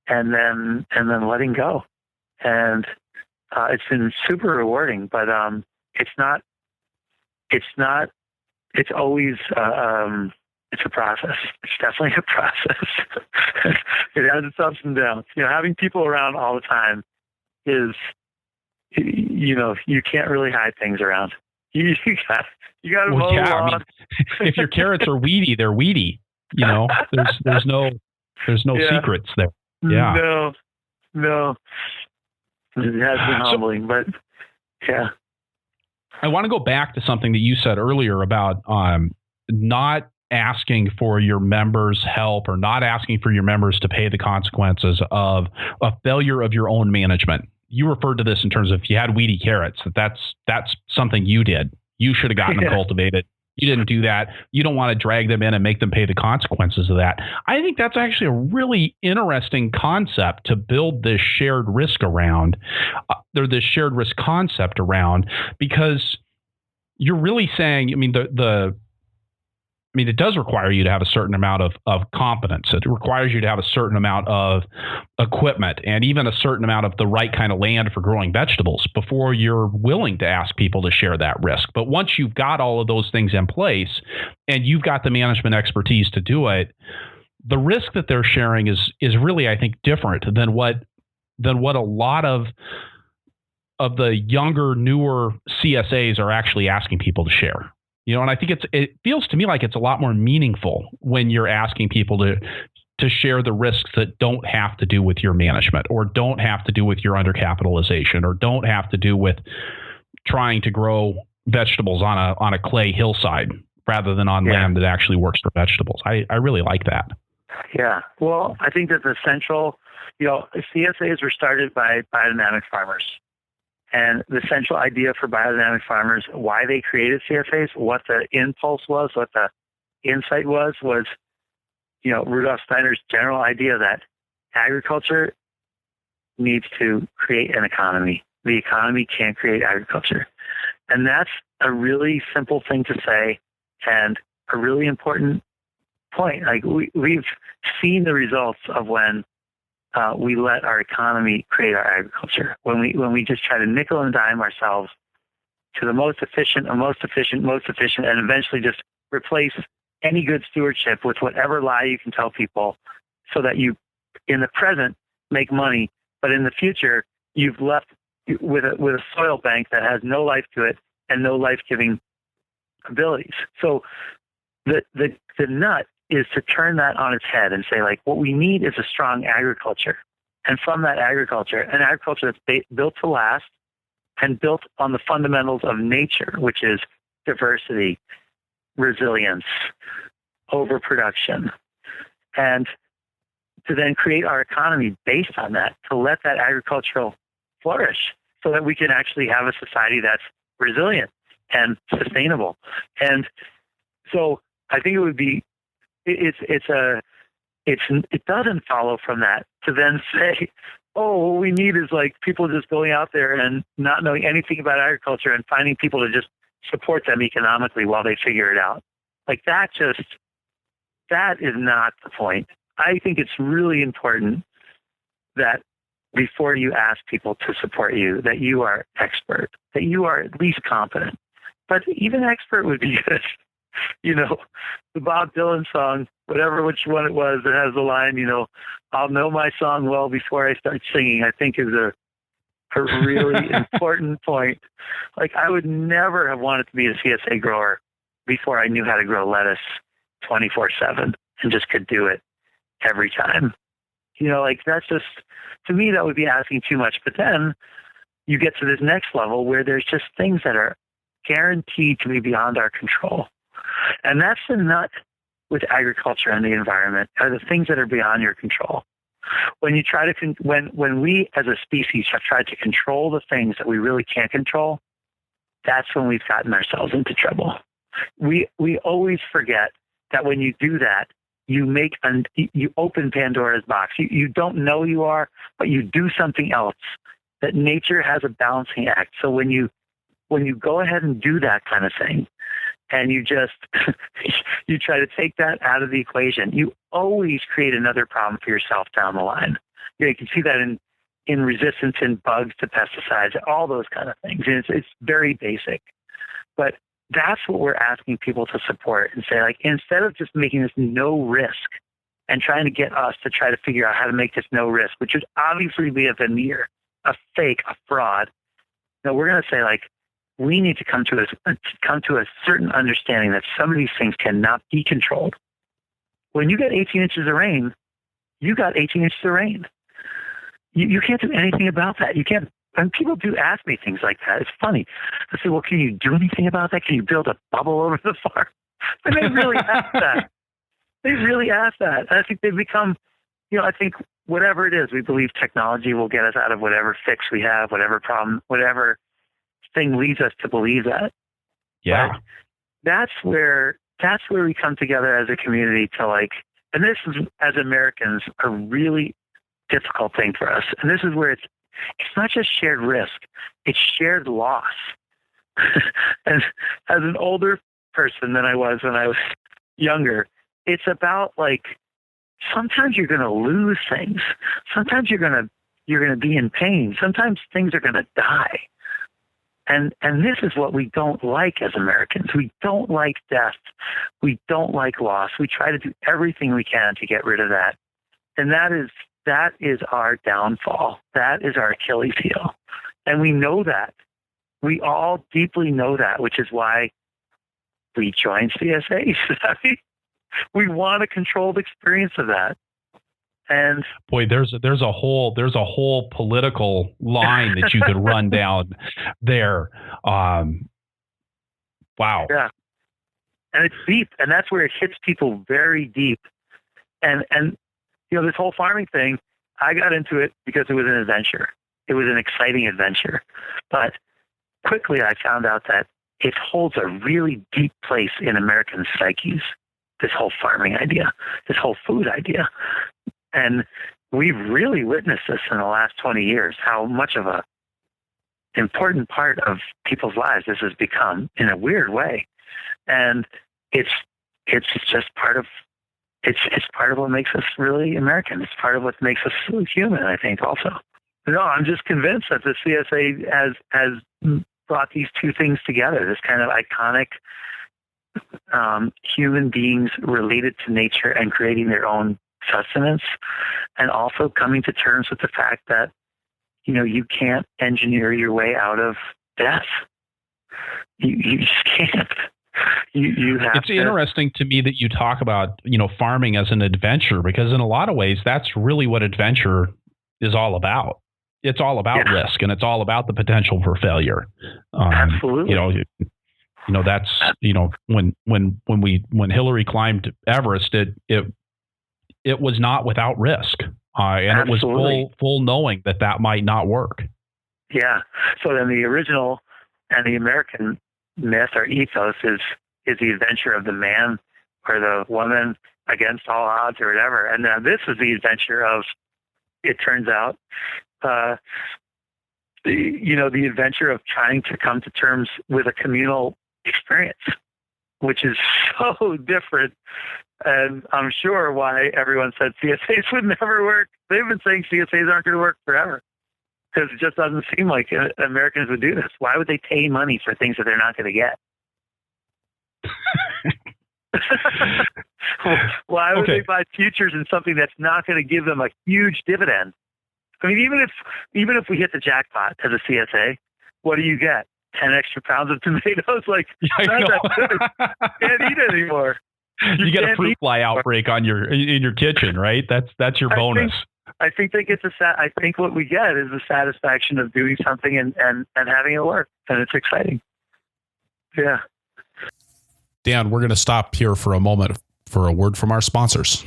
then letting go. And it's been super rewarding, but it's always it's a process. It's definitely a process. It has its ups and downs. Having people around all the time is, you can't really hide things around. You got to mow the lawn. If your carrots are weedy, they're weedy. There's no secrets there. Yeah. No. It has been humbling, but yeah. I want to go back to something that you said earlier about not asking for your members' help or not asking for your members to pay the consequences of a failure of your own management. You referred to this in terms of if you had weedy carrots, that's something you did. You should have gotten them cultivated. You didn't do that. You don't want to drag them in and make them pay the consequences of that. I think that's actually a really interesting concept to build this shared risk around, or this shared risk concept around, because you're really saying, it does require you to have a certain amount of competence. It requires you to have a certain amount of equipment and even a certain amount of the right kind of land for growing vegetables before you're willing to ask people to share that risk. But once you've got all of those things in place and you've got the management expertise to do it, the risk that they're sharing is really, I think, different than what a lot of the younger, newer CSAs are actually asking people to share. And I think it feels to me like it's a lot more meaningful when you're asking people to share the risks that don't have to do with your management or don't have to do with your undercapitalization or don't have to do with trying to grow vegetables on a clay hillside rather than on land that actually works for vegetables. I really like that. Yeah. Well, I think that the central, CSAs were started by biodynamic farmers. And the central idea for biodynamic farmers, why they created CSAs, what the impulse was, what the insight was, Rudolf Steiner's general idea that agriculture needs to create an economy. The economy can't create agriculture. And that's a really simple thing to say and a really important point. Like we've seen the results of when we let our economy create our agriculture. When we just try to nickel and dime ourselves to the most efficient, and eventually just replace any good stewardship with whatever lie you can tell people so that you, in the present, make money, but in the future, you've left with a soil bank that has no life to it and no life-giving abilities. So the nut is to turn that on its head and say, like, what we need is a strong agriculture. And from that agriculture, an agriculture that's built to last and built on the fundamentals of nature, which is diversity, resilience, overproduction, and to then create our economy based on that, to let that agricultural flourish so that we can actually have a society that's resilient and sustainable. And so I think it would be, it doesn't follow from that to then say, oh, what we need is like people just going out there and not knowing anything about agriculture and finding people to just support them economically while they figure it out. Like that is not the point. I think it's really important that before you ask people to support you, that you are expert, that you are at least competent. But even expert would be good. You know, the Bob Dylan song, which one it was, that has the line, you know, I'll know my song well before I start singing, I think is a really important point. Like, I would never have wanted to be a CSA grower before I knew how to grow lettuce 24/7 and just could do it every time. You know, like that's just, to me, that would be asking too much. But then, you get to this next level where there's just things that are guaranteed to be beyond our control. And that's the nut with agriculture and the environment, are the things that are beyond your control. When you try to, when we as a species have tried to control the things that we really can't control, that's when we've gotten ourselves into trouble. We always forget that when you do that, you open Pandora's box. You don't know you are, but you do something else. That nature has a balancing act. So when you go ahead and do that kind of thing, and you just you try to take that out of the equation, you always create another problem for yourself down the line. You can see that in resistance in bugs to pesticides, all those kind of things. And it's very basic, but that's what we're asking people to support and say, like, instead of just making this no risk and trying to get us to try to figure out how to make this no risk, which would obviously be a veneer, a fake, a fraud. No, we're going to say, like, we need to come to a certain understanding that some of these things cannot be controlled. When you get 18 inches of rain, you got 18 inches of rain. You can't do anything about that. You can't. And people do ask me things like that. It's funny. They say, well, can you do anything about that? Can you build a bubble over the farm? And they really ask that. They really ask that. And I think they've become, I think whatever it is, we believe technology will get us out of whatever fix we have, whatever problem, whatever thing leads us to believe that. Yeah. But that's where we come together as a community to, like, and this is, as Americans, a really difficult thing for us. And this is where it's not just shared risk, it's shared loss. And as an older person than I was when I was younger, it's about, like, sometimes you're going to lose things. Sometimes you're going to be in pain. Sometimes things are going to die. And this is what we don't like as Americans. We don't like death. We don't like loss. We try to do everything we can to get rid of that. And that is our downfall. That is our Achilles heel. And we know that. We all deeply know that, which is why we joined CSAs. We want a controlled experience of that. And boy, there's a whole political line that you could run down there. Wow. Yeah. And it's deep, and that's where it hits people very deep. And this whole farming thing, I got into it because it was an adventure. It was an exciting adventure. But quickly I found out that it holds a really deep place in American psyches, this whole farming idea, this whole food idea. And we've really witnessed this in the last 20 years, how much of a important part of people's lives this has become in a weird way. And it's just part of what makes us really American. It's part of what makes us really human, I think, also. No, I'm just convinced that the CSA has brought these two things together, this kind of iconic human beings related to nature and creating their own sustenance, and also coming to terms with the fact that, you can't engineer your way out of death. You just can't. You have. It's interesting to me that you talk about, farming as an adventure, because in a lot of ways, that's really what adventure is all about. It's all about risk, and it's all about the potential for failure. Absolutely. That's, when Hillary climbed Everest, it was not without risk. And Absolutely. It was full knowing that might not work. Yeah. So then the original and the American myth or ethos is the adventure of the man or the woman against all odds or whatever. And now this is the adventure of, it turns out, the adventure of trying to come to terms with a communal experience, which is so different. And I'm sure why everyone said CSAs would never work. They've been saying CSAs aren't going to work forever, because it just doesn't seem like Americans would do this. Why would they pay money for things that they're not going to get? Why would they buy futures in something that's not going to give them a huge dividend? I mean, even if we hit the jackpot as a CSA, what do you get? 10 extra pounds of tomatoes? Like, not that good. Can't eat anymore. You get a fruit fly outbreak in your kitchen, right? That's your bonus. I think they get I think what we get is the satisfaction of doing something and having it work, and it's exciting. Yeah. Dan, we're going to stop here for a moment for a word from our sponsors.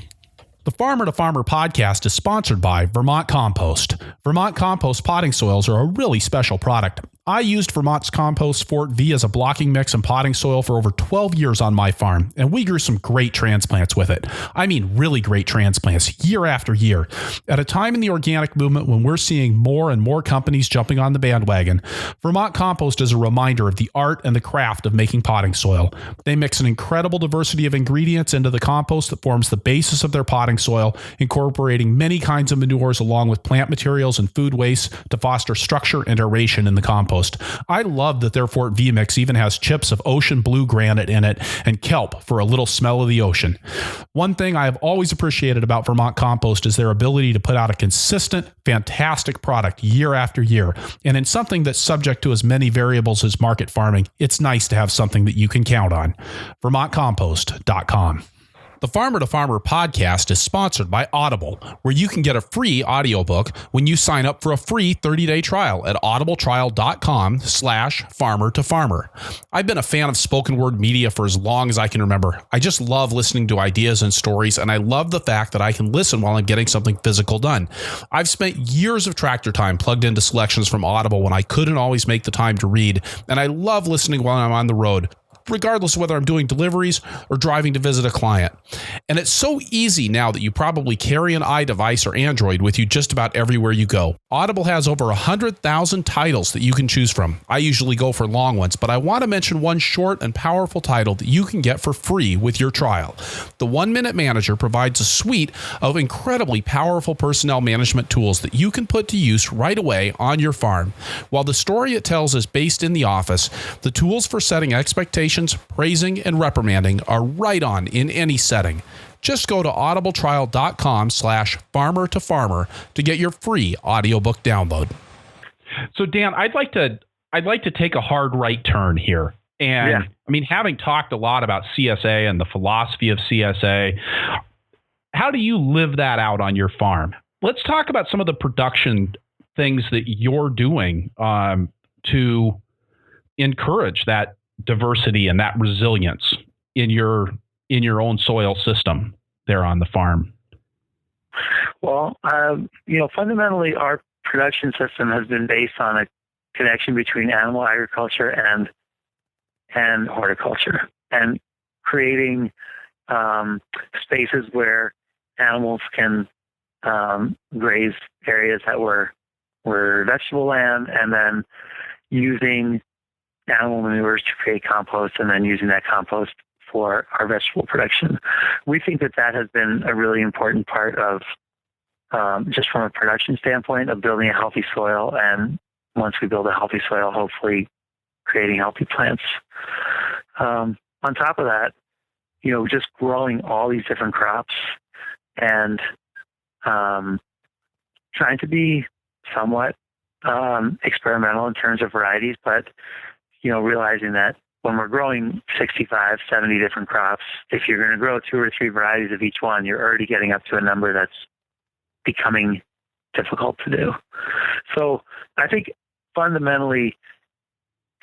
The Farmer to Farmer podcast is sponsored by Vermont Compost. Vermont Compost potting soils are a really special product. I used Vermont's Compost Fort V as a blocking mix and potting soil for over 12 years on my farm, and we grew some great transplants with it. I mean, really great transplants year after year. At a time in the organic movement when we're seeing more and more companies jumping on the bandwagon, Vermont Compost is a reminder of the art and the craft of making potting soil. They mix an incredible diversity of ingredients into the compost that forms the basis of their potting soil, incorporating many kinds of manures along with plant materials and food waste to foster structure and aeration in the compost. I love that their Fort V mix even has chips of ocean blue granite in it and kelp for a little smell of the ocean. One thing I have always appreciated about Vermont Compost is their ability to put out a consistent, fantastic product year after year. And in something that's subject to as many variables as market farming, it's nice to have something that you can count on. VermontCompost.com. The Farmer to Farmer podcast is sponsored by Audible, where you can get a free audiobook when you sign up for a free 30-day trial at audibletrial.com/farmer to farmer. I've been a fan of spoken word media for as long as I can remember. I just love listening to ideas and stories, and I love the fact that I can listen while I'm getting something physical done. I've spent years of tractor time plugged into selections from Audible when I couldn't always make the time to read, and I love listening while I'm on the road, regardless of whether I'm doing deliveries or driving to visit a client. And it's so easy now that you probably carry an iDevice or Android with you just about everywhere you go. Audible has over 100,000 titles that you can choose from. I usually go for long ones, but I want to mention one short and powerful title that you can get for free with your trial. The 1 Minute Manager provides a suite of incredibly powerful personnel management tools that you can put to use right away on your farm. While the story it tells is based in the office, the tools for setting expectations, praising, and reprimanding are right on in any setting. Just go to audibletrial.com/farmer to farmer to get your free audiobook download. So Dan, I'd like to take a hard right turn here. And yeah. I mean, having talked a lot about CSA and the philosophy of CSA, how do you live that out on your farm? Let's talk about some of the production things that you're doing to encourage that diversity and that resilience in your own soil system there on the farm. Well, fundamentally, our production system has been based on a connection between animal agriculture and horticulture, and creating spaces where animals can graze areas that were vegetable land, and then using animal manures to create compost, and then using that compost for our vegetable production. We think that has been a really important part of, just from a production standpoint, of building a healthy soil. And once we build a healthy soil, hopefully creating healthy plants. On top of that, just growing all these different crops and trying to be somewhat experimental in terms of varieties, but realizing that when we're growing 65, 70 different crops, if you're going to grow 2 or 3 varieties of each one, you're already getting up to a number that's becoming difficult to do. So I think fundamentally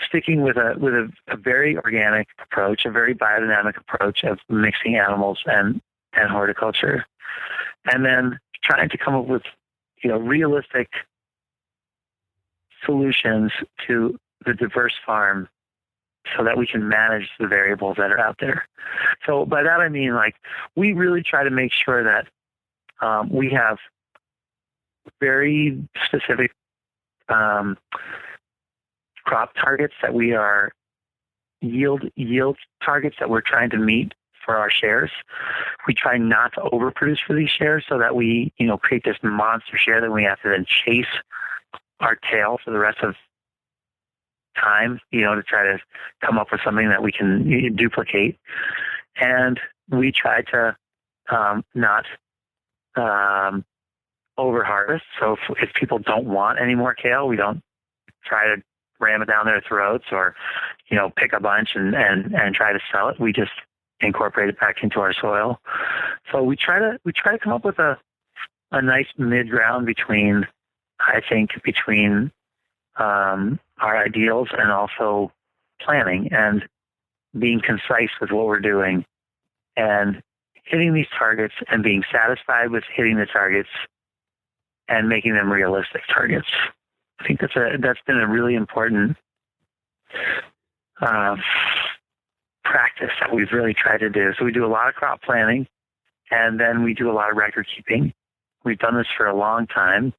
sticking with a very organic approach, a very biodynamic approach of mixing animals and horticulture, and then trying to come up with realistic solutions to the diverse farm so that we can manage the variables that are out there. So by that I mean, we really try to make sure that we have very specific crop targets, that we are yield targets that we're trying to meet for our shares. We try not to overproduce for these shares so that we, create this monster share that we have to then chase our tail for the rest of time, to try to come up with something that we can duplicate. And we try to not over harvest. So if people don't want any more kale, we don't try to ram it down their throats or, pick a bunch and try to sell it. We just incorporate it back into our soil. So we try to come up with a a nice mid-ground between our ideals and also planning and being concise with what we're doing and hitting these targets and being satisfied with hitting the targets and making them realistic targets. I think that's been a really important practice that we've really tried to do. So we do a lot of crop planning, and then we do a lot of record keeping. We've done this for a long time,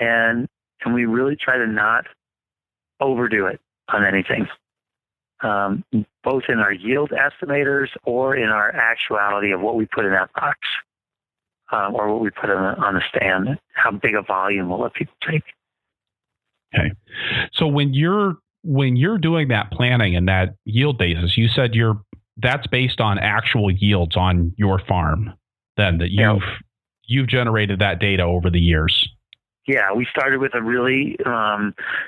and we really try to not overdo it on anything, both in our yield estimators or in our actuality of what we put in that box, or what we put on the stand. How big a volume will let people take? Okay, so when you're doing that planning and that yield basis, you said that's based on actual yields on your farm. Then that you've generated that data over the years. Yeah, we started with a really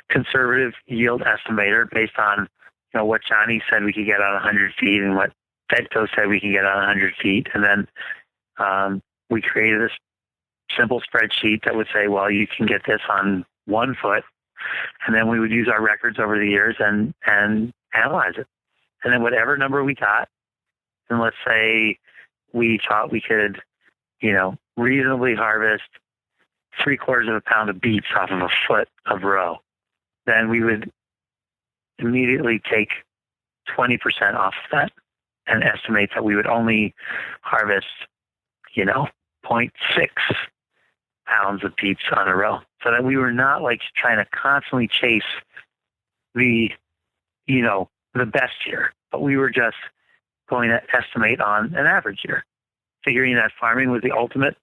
conservative yield estimator based on what Johnny said we could get on 100 feet and what Fedco said we could get on 100 feet, and then we created this simple spreadsheet that would say, well, you can get this on 1 foot. And then we would use our records over the years and analyze it. And then whatever number we got, and let's say we thought we could, reasonably harvest 3/4 pound of beets off of a foot of row, then we would immediately take 20% off of that and estimate that we would only harvest, 0.6 pounds of beets on a row. So that we were not like trying to constantly chase the best year, but we were just going to estimate on an average year, figuring that farming was the ultimate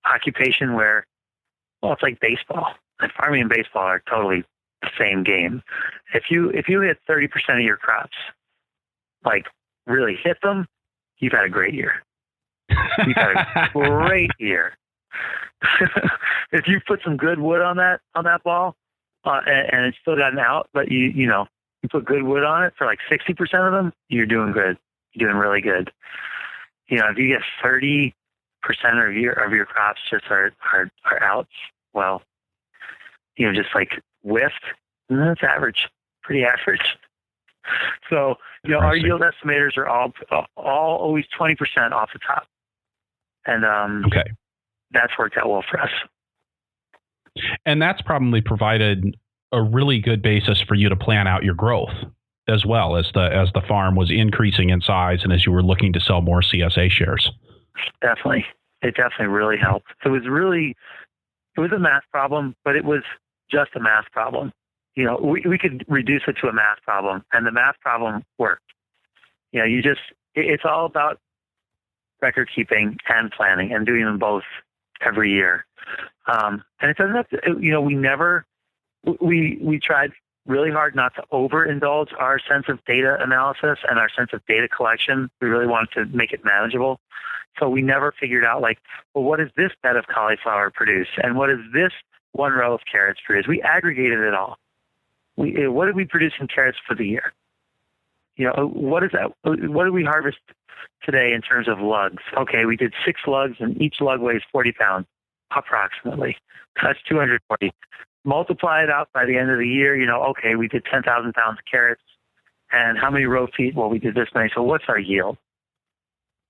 occupation where, well, it's like baseball. And farming and baseball are totally the same game. If you hit 30% of your crops, like really hit them, you've had a great year. You've had a great year. If you put some good wood on that ball, and it's still got an out, but you put good wood on it for like 60% of them, you're doing good. You're doing really good. If you get 30% of your crops just are outs, well, just like whiffed, that's average, pretty average. So our yield estimators are all always 20% off the top, and okay. That's worked out well for us. And that's probably provided a really good basis for you to plan out your growth as well as the farm was increasing in size and as you were looking to sell more CSA shares. Definitely. It definitely really helped. It was a math problem, but it was just a math problem. We could reduce it to a math problem, and the math problem worked. It's all about record keeping and planning and doing them both every year. And it doesn't have to, we tried really hard not to overindulge our sense of data analysis and our sense of data collection. We really wanted to make it manageable. So we never figured out what does this bed of cauliflower produce? And what does this 1 row of carrots produce? We aggregated it all. What did we produce in carrots for the year? What is that? What did we harvest today in terms of lugs? Okay, we did 6 lugs, and each lug weighs 40 pounds, approximately. That's 240. Multiply it out by the end of the year, okay, we did 10,000 pounds of carrots. And how many row feet? Well, we did this many. So what's our yield?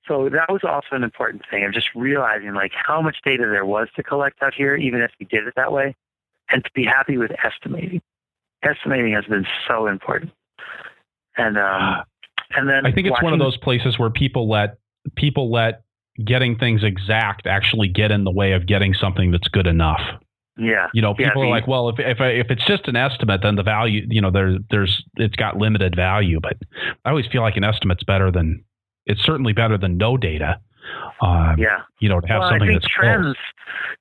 So that was also an important thing of just realizing how much data there was to collect out here, even if we did it that way, and to be happy with estimating. Estimating has been so important. And then I think it's one of those places where people let getting things exact actually get in the way of getting something that's good enough. Yeah. People are like, well, if it's just an estimate, then the value, it's got limited value. But I always feel like an estimate's it's certainly better than no data. To have something that's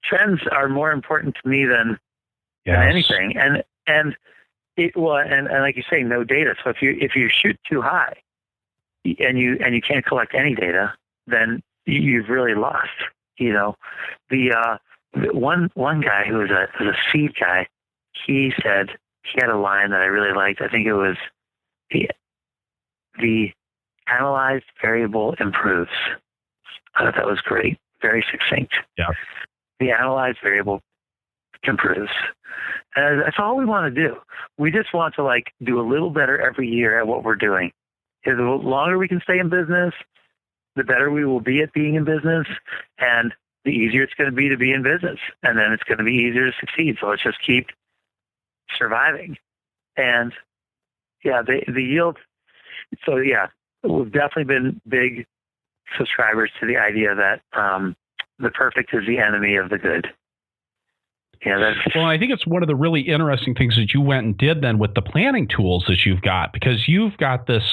trends are more important to me than anything. And like you say, no data. So if you shoot too high and you can't collect any data, then you've really lost. The one guy who was a seed guy, he said, he had a line that I really liked. I think it was the analyzed variable improves. I thought that was great. Very succinct. Yeah. the analyzed variable can produce. And that's all we want to do. We just want to like do a little better every year at what we're doing. The longer we can stay in business, the better we will be at being in business, and the easier it's going to be in business. And then it's going to be easier to succeed. So let's just keep surviving. And yeah, the yield. So yeah, we've definitely been big subscribers to the idea that the perfect is the enemy of the good. Yeah, well, I think it's one of the really interesting things that you went and did then with the planning tools that you've got, because you've got this,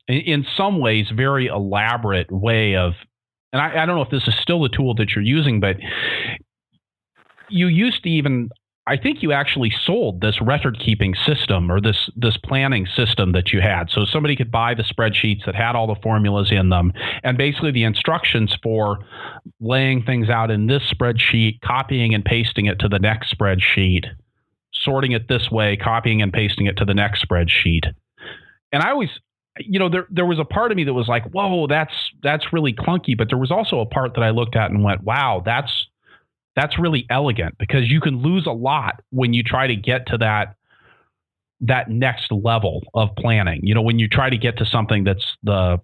in some ways, very elaborate way of, and I don't know if this is still the tool that you're using, but you used to even, I think you actually sold this record keeping system or this planning system that you had. So somebody could buy the spreadsheets that had all the formulas in them, and basically the instructions for laying things out in this spreadsheet, copying and pasting it to the next spreadsheet, sorting it this way, copying and pasting it to the next spreadsheet. And I always, there was a part of me that was like, whoa, that's really clunky. But there was also a part that I looked at and went, wow, that's really elegant, because you can lose a lot when you try to get to that next level of planning. When you try to get to something that's the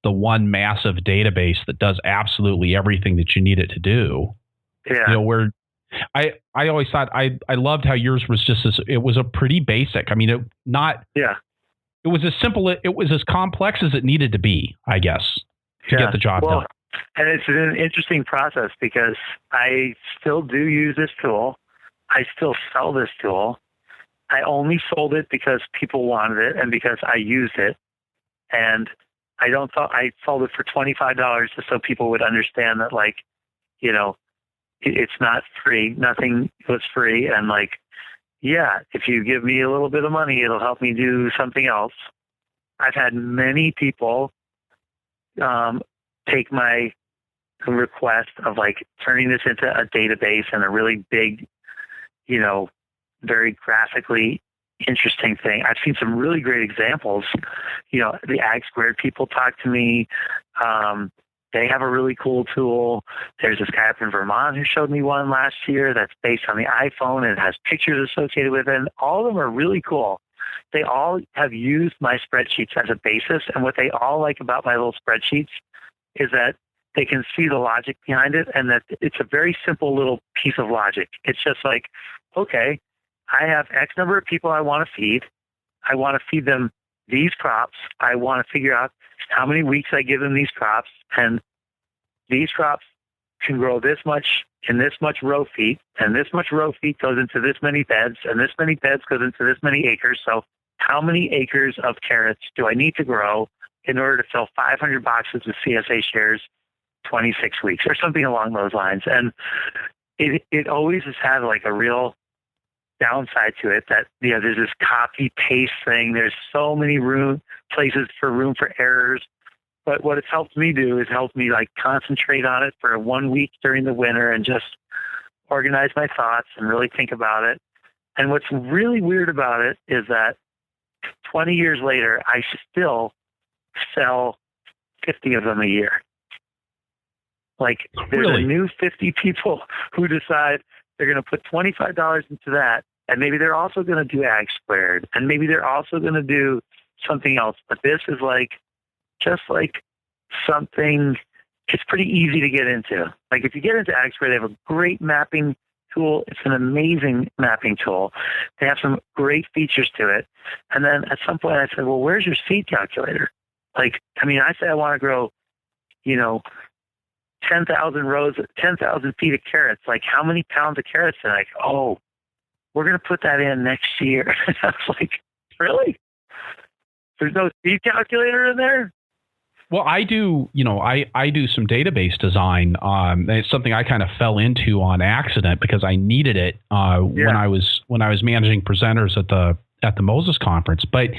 one massive database that does absolutely everything that you need it to do. Yeah. Where I always thought I loved how yours was just it was a pretty basic. I mean, it was as simple, it was as complex as it needed to be, I guess, to get the job done. And it's an interesting process because I still do use this tool. I still sell this tool. I only sold it because people wanted it and because I used it. And I sold it for $25 just so people would understand that, like, it's not free. Nothing was free. And like, yeah, if you give me a little bit of money, it'll help me do something else. I've had many people take my request of like turning this into a database and a really big, very graphically interesting thing. I've seen some really great examples. The Ag Squared people talk to me. They have a really cool tool. There's this guy up in Vermont who showed me one last year that's based on the iPhone and has pictures associated with it. And all of them are really cool. They all have used my spreadsheets as a basis. And what they all like about my little spreadsheets is that they can see the logic behind it, and that it's a very simple little piece of logic. It's just like, okay, I have X number of people I want to feed. I want to feed them these crops. I want to figure out how many weeks I give them these crops, and these crops can grow this much in this much row feet, and this much row feet goes into this many beds, and this many beds goes into this many acres. So how many acres of carrots do I need to grow in order to fill 500 boxes of CSA shares 26 weeks or something along those lines? And it always has had like a real downside to it that, there's this copy paste thing. There's so many room for errors. But what it's helped me do is help me like concentrate on it for 1 week during the winter and just organize my thoughts and really think about it. And what's really weird about it is that 20 years later, I still sell 50 of them a year. Like, there's a new 50 people who decide they're going to put $25 into that, and maybe they're also going to do Ag Squared, and maybe they're also going to do something else. But this is just like something, it's pretty easy to get into. Like, if you get into Ag Squared, they have a great mapping tool. It's an amazing mapping tool. They have some great features to it. And then at some point I said, well, where's your seed calculator? Like, I mean, I say I want to grow, 10,000 rows, 10,000 feet of carrots. Like, how many pounds of carrots? And like, oh, we're going to put that in next year. And I was like, really? There's no seed calculator in there? Well, I do, I do some database design. It's something I kind of fell into on accident because I needed it when I was managing presenters at the Moses conference. But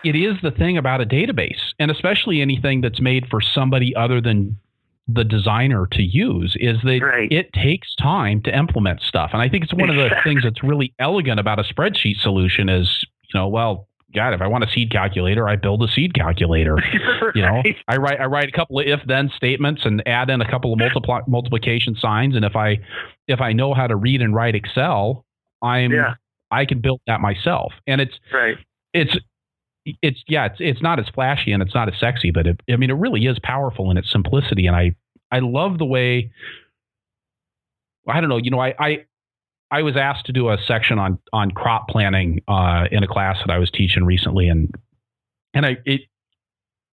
it is the thing about a database, and especially anything that's made for somebody other than the designer to use, is that it takes time to implement stuff. And I think it's one of the things that's really elegant about a spreadsheet solution is, God, if I want a seed calculator, I build a seed calculator. Right. You know, I write a couple of if-then statements and add in a couple of multiplication signs. And if I know how to read and write Excel, I can build that myself. And it's not as flashy and it's not as sexy, but it really is powerful in its simplicity. And I love the way, I don't know, you know, I was asked to do a section on crop planning in a class that I was teaching recently, and I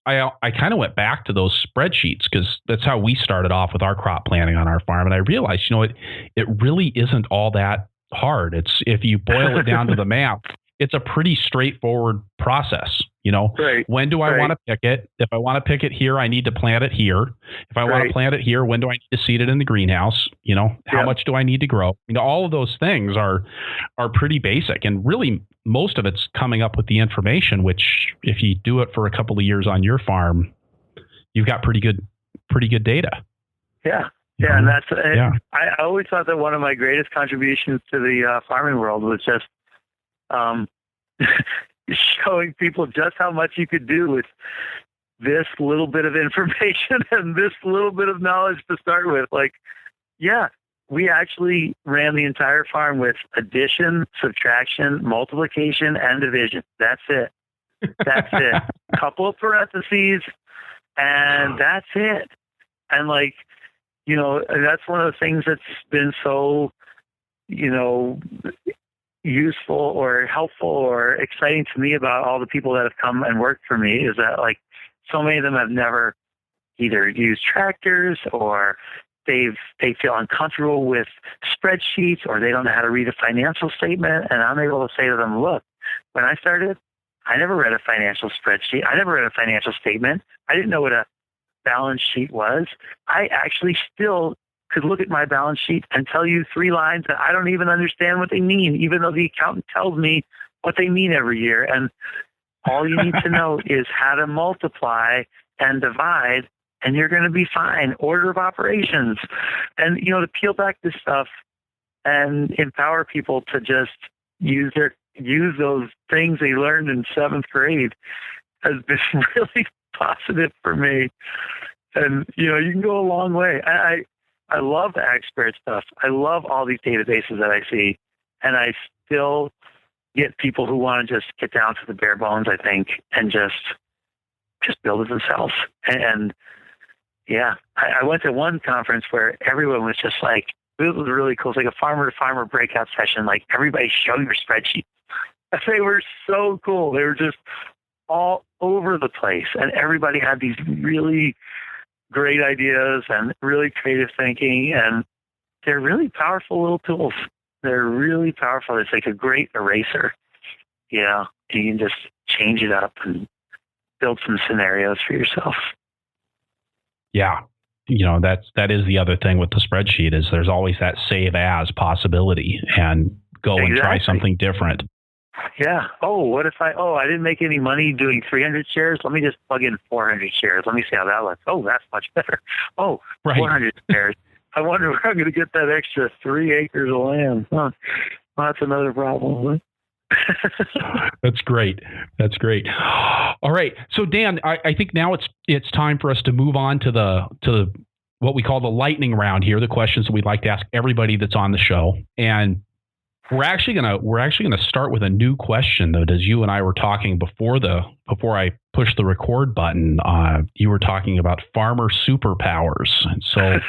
kind of went back to those spreadsheets because that's how we started off with our crop planning on our farm, and I realized, you know, it really isn't all that hard. It's, if you boil it down to the map, it's a pretty straightforward process. You know, when do I want to pick it? If I want to pick it here, I need to plant it here. If I want to plant it here, when do I need to seed it in the greenhouse? You know, how much do I need to grow? You know, all of those things are pretty basic, and really most of it's coming up with the information, which if you do it for a couple of years on your farm, you've got pretty good data. Yeah. Yeah. And that's, I always thought that one of my greatest contributions to the farming world was just, showing people just how much you could do with this little bit of information and this little bit of knowledge to start with. Like, we actually ran the entire farm with addition, subtraction, multiplication, and division. That's it. Couple of parentheses, and that's it. And like, you know, that's one of the things that's been so, you know, useful or helpful or exciting to me about all the people that have come and worked for me is that, like, so many of them have never either used tractors, or they feel uncomfortable with spreadsheets, or they don't know how to read a financial statement. And I'm able to say to them, look, when I started, I never read a financial spreadsheet. I never read a financial statement. I didn't know what a balance sheet was. I actually still could look at my balance sheet and tell you 3 lines that I don't even understand what they mean, even though the accountant tells me what they mean every year. And all you need to know is how to multiply and divide, and you're going to be fine. Order of operations. And, you know, to peel back this stuff and empower people to just use those things they learned in 7th grade has been really positive for me. And, you know, you can go a long way. I love the expert stuff. I love all these databases that I see, and I still get people who want to just get down to the bare bones, I think, and just build it themselves. And I went to one conference where everyone was just like, it was really cool. It's like a farmer-to-farmer breakout session. Like, everybody show your spreadsheets. They were so cool. They were just all over the place, and everybody had these really great ideas and really creative thinking, and they're really powerful little tools. They're really powerful. It's like a great eraser. You can just change it up and build some scenarios for yourself. Yeah. You know, that is the other thing with the spreadsheet, is there's always that save as possibility and go and try something different. Yeah. What if I didn't make any money doing 300 shares? Let me just plug in 400 shares. Let me see how that looks. Oh, that's much better. 400 shares. I wonder where I'm going to get that extra 3 acres of land. Huh. Well, that's another problem. That's great. All right. So Dan, I think now it's time for us to move on to the what we call the lightning round here, the questions that we'd like to ask everybody that's on the show. And we're actually gonna start with a new question, though. As you and I were talking before I pushed the record button, you were talking about farmer superpowers. And so,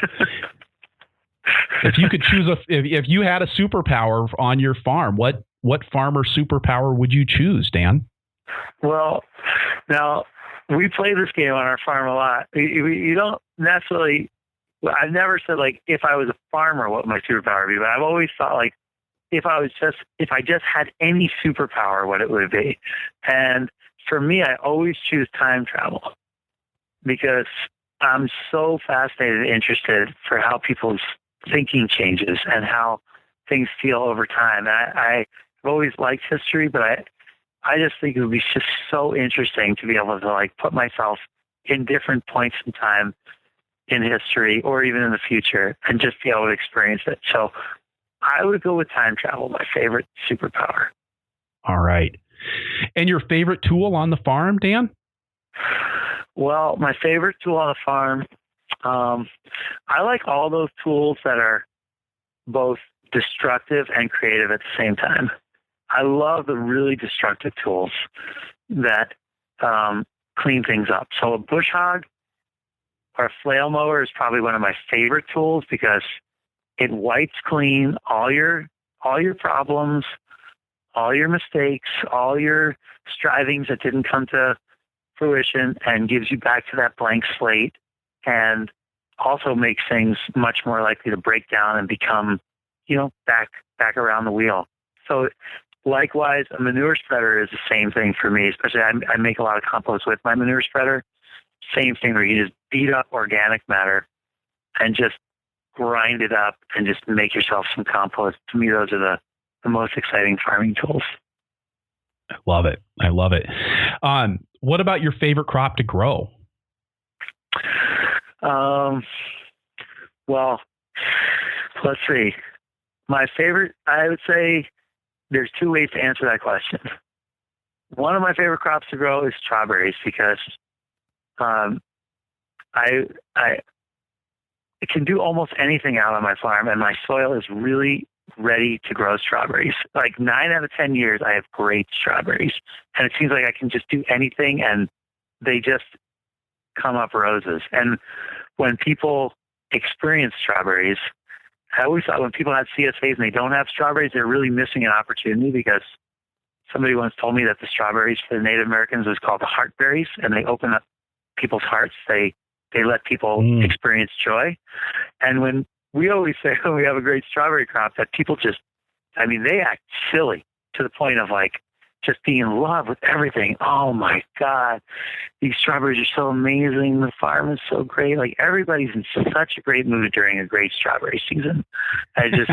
if you could choose if you had a superpower on your farm, what farmer superpower would you choose, Dan? Well, now we play this game on our farm a lot. You don't necessarily. I've never said, like, if I was a farmer, what my superpower would be, but I've always thought, like, if I just had any superpower, what it would be. And for me, I always choose time travel, because I'm so fascinated and interested for how people's thinking changes and how things feel over time. I've always liked history, but I just think it would be just so interesting to be able to, like, put myself in different points in time in history or even in the future and just be able to experience it. So I would go with time travel, my favorite superpower. All right. And your favorite tool on the farm, Dan? Well, my favorite tool on the farm, I like all those tools that are both destructive and creative at the same time. I love the really destructive tools that clean things up. So a bush hog or a flail mower is probably one of my favorite tools because it wipes clean all your problems, all your mistakes, all your strivings that didn't come to fruition, and gives you back to that blank slate, and also makes things much more likely to break down and become, back around the wheel. So likewise, a manure spreader is the same thing for me, especially I make a lot of compost with my manure spreader. Same thing where you just beat up organic matter and just grind it up and just make yourself some compost. To me, those are the most exciting farming tools. I love it. What about your favorite crop to grow? Well, let's see. My favorite, I would say there's two ways to answer that question. One of my favorite crops to grow is strawberries because I can do almost anything out on my farm, and my soil is really ready to grow strawberries. Like 9 out of 10 years, I have great strawberries, and it seems like I can just do anything, and they just come up roses. And when people experience strawberries, I always thought when people have CSAs and they don't have strawberries, they're really missing an opportunity, because somebody once told me that the strawberries for the Native Americans was called the heartberries, and they open up people's hearts. They let people experience joy. And when we always say when we have a great strawberry crop that people just, they act silly to the point of like just being in love with everything. Oh my God, these strawberries are so amazing. The farm is so great. Like everybody's in such a great mood during a great strawberry season. They're just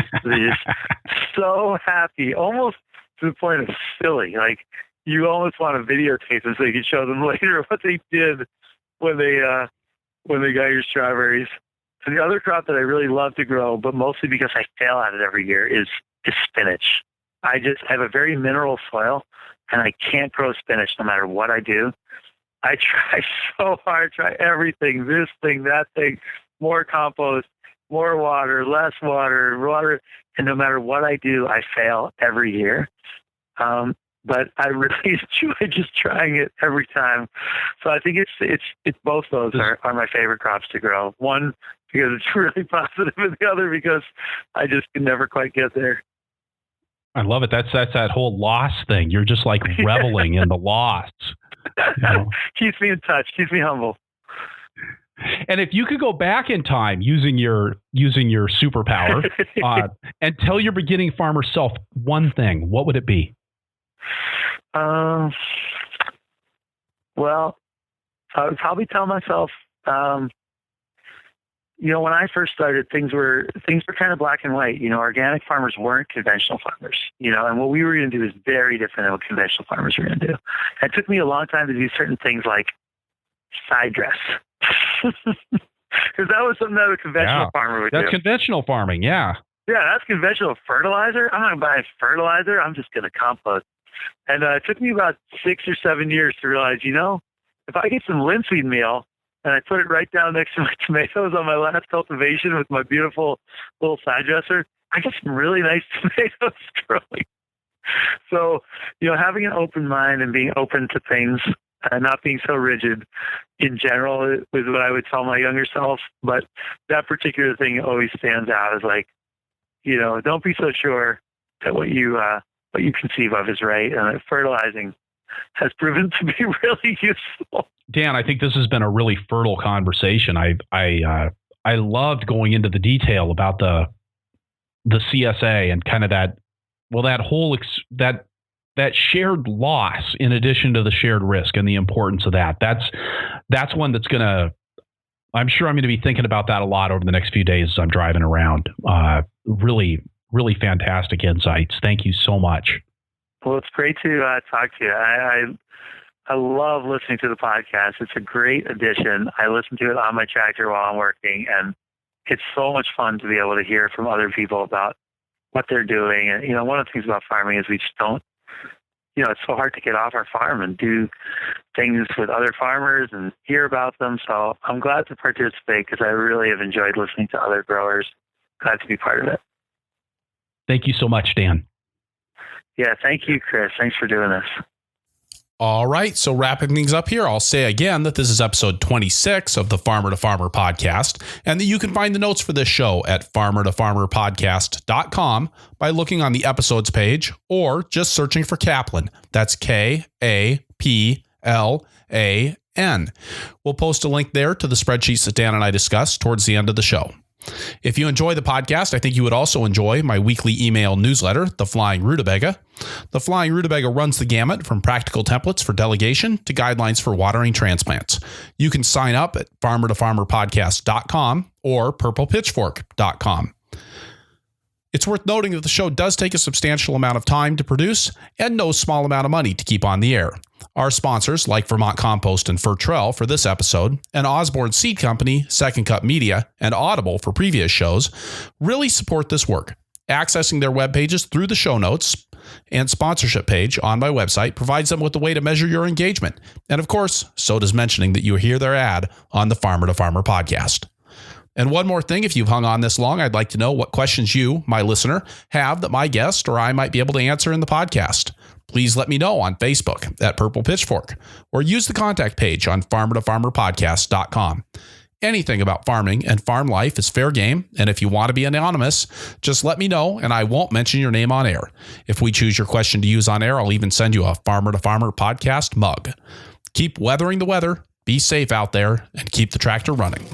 so happy, almost to the point of silly. Like you almost want to videotape them so you can show them later what they did when they got your strawberries. And the other crop that I really love to grow, but mostly because I fail at it every year, is spinach. I have a very mineral soil, and I can't grow spinach no matter what I do. I try so hard, try everything, this thing, that thing, more compost, more water, less water, and no matter what I do, I fail every year. But I really enjoy just trying it every time. So I think it's both those are my favorite crops to grow. One, because it's really positive, and the other because I just can never quite get there. I love it. That's that whole loss thing. You're just like reveling in the loss. Keeps me in touch, keeps me humble. And if you could go back in time using your superpower and tell your beginning farmer self one thing, what would it be? Well, I would probably tell myself, when I first started, things were kind of black and white. Organic farmers weren't conventional farmers, and what we were going to do is very different than what conventional farmers were going to do. And it took me a long time to do certain things like side dress. Because that was something that a conventional farmer would do. That's conventional farming, yeah. Yeah, that's conventional. Fertilizer? I'm not buying fertilizer. I'm just going to compost. And it took me about 6 or 7 years to realize, if I get some linseed meal and I put it right down next to my tomatoes on my last cultivation with my beautiful little side dresser, I get some really nice tomatoes growing. So, having an open mind and being open to things and not being so rigid in general is what I would tell my younger self. But that particular thing always stands out as like, don't be so sure that what you conceive of is right. And fertilizing has proven to be really useful. Dan, I think this has been a really fertile conversation. I loved going into the detail about the CSA and kind of that whole that shared loss in addition to the shared risk and the importance of that. That's one that's I'm sure I'm going to be thinking about that a lot over the next few days as I'm driving around. Really, really fantastic insights. Thank you so much. Well, it's great to talk to you. I love listening to the podcast. It's a great addition. I listen to it on my tractor while I'm working, and it's so much fun to be able to hear from other people about what they're doing. And, one of the things about farming is we just don't it's so hard to get off our farm and do things with other farmers and hear about them. So I'm glad to participate because I really have enjoyed listening to other growers. Glad to be part of it. Thank you so much, Dan. Yeah, thank you, Chris. Thanks for doing this. All right, so wrapping things up here, I'll say again that this is episode 26 of the Farmer to Farmer podcast, and that you can find the notes for this show at farmertofarmerpodcast.com by looking on the episodes page or just searching for Kaplan. That's Kaplan. We'll post a link there to the spreadsheets that Dan and I discussed towards the end of the show. If you enjoy the podcast, I think you would also enjoy my weekly email newsletter, The Flying Rutabaga. The Flying Rutabaga runs the gamut from practical templates for delegation to guidelines for watering transplants. You can sign up at farmertofarmerpodcast.com or purplepitchfork.com. It's worth noting that the show does take a substantial amount of time to produce and no small amount of money to keep on the air. Our sponsors, like Vermont Compost and Fertrell for this episode, and Osborne Seed Company, Second Cut Media, and Audible for previous shows, really support this work. Accessing their web pages through the show notes and sponsorship page on my website provides them with a way to measure your engagement. And of course, so does mentioning that you hear their ad on the Farmer to Farmer podcast. And one more thing, if you've hung on this long, I'd like to know what questions you, my listener, have that my guest or I might be able to answer in the podcast. Please let me know on Facebook at Purple Pitchfork or use the contact page on farmertofarmerpodcast.com. Anything about farming and farm life is fair game, and if you want to be anonymous, just let me know and I won't mention your name on air. If we choose your question to use on air, I'll even send you a Farmer to Farmer podcast mug. Keep weathering the weather, be safe out there, and keep the tractor running.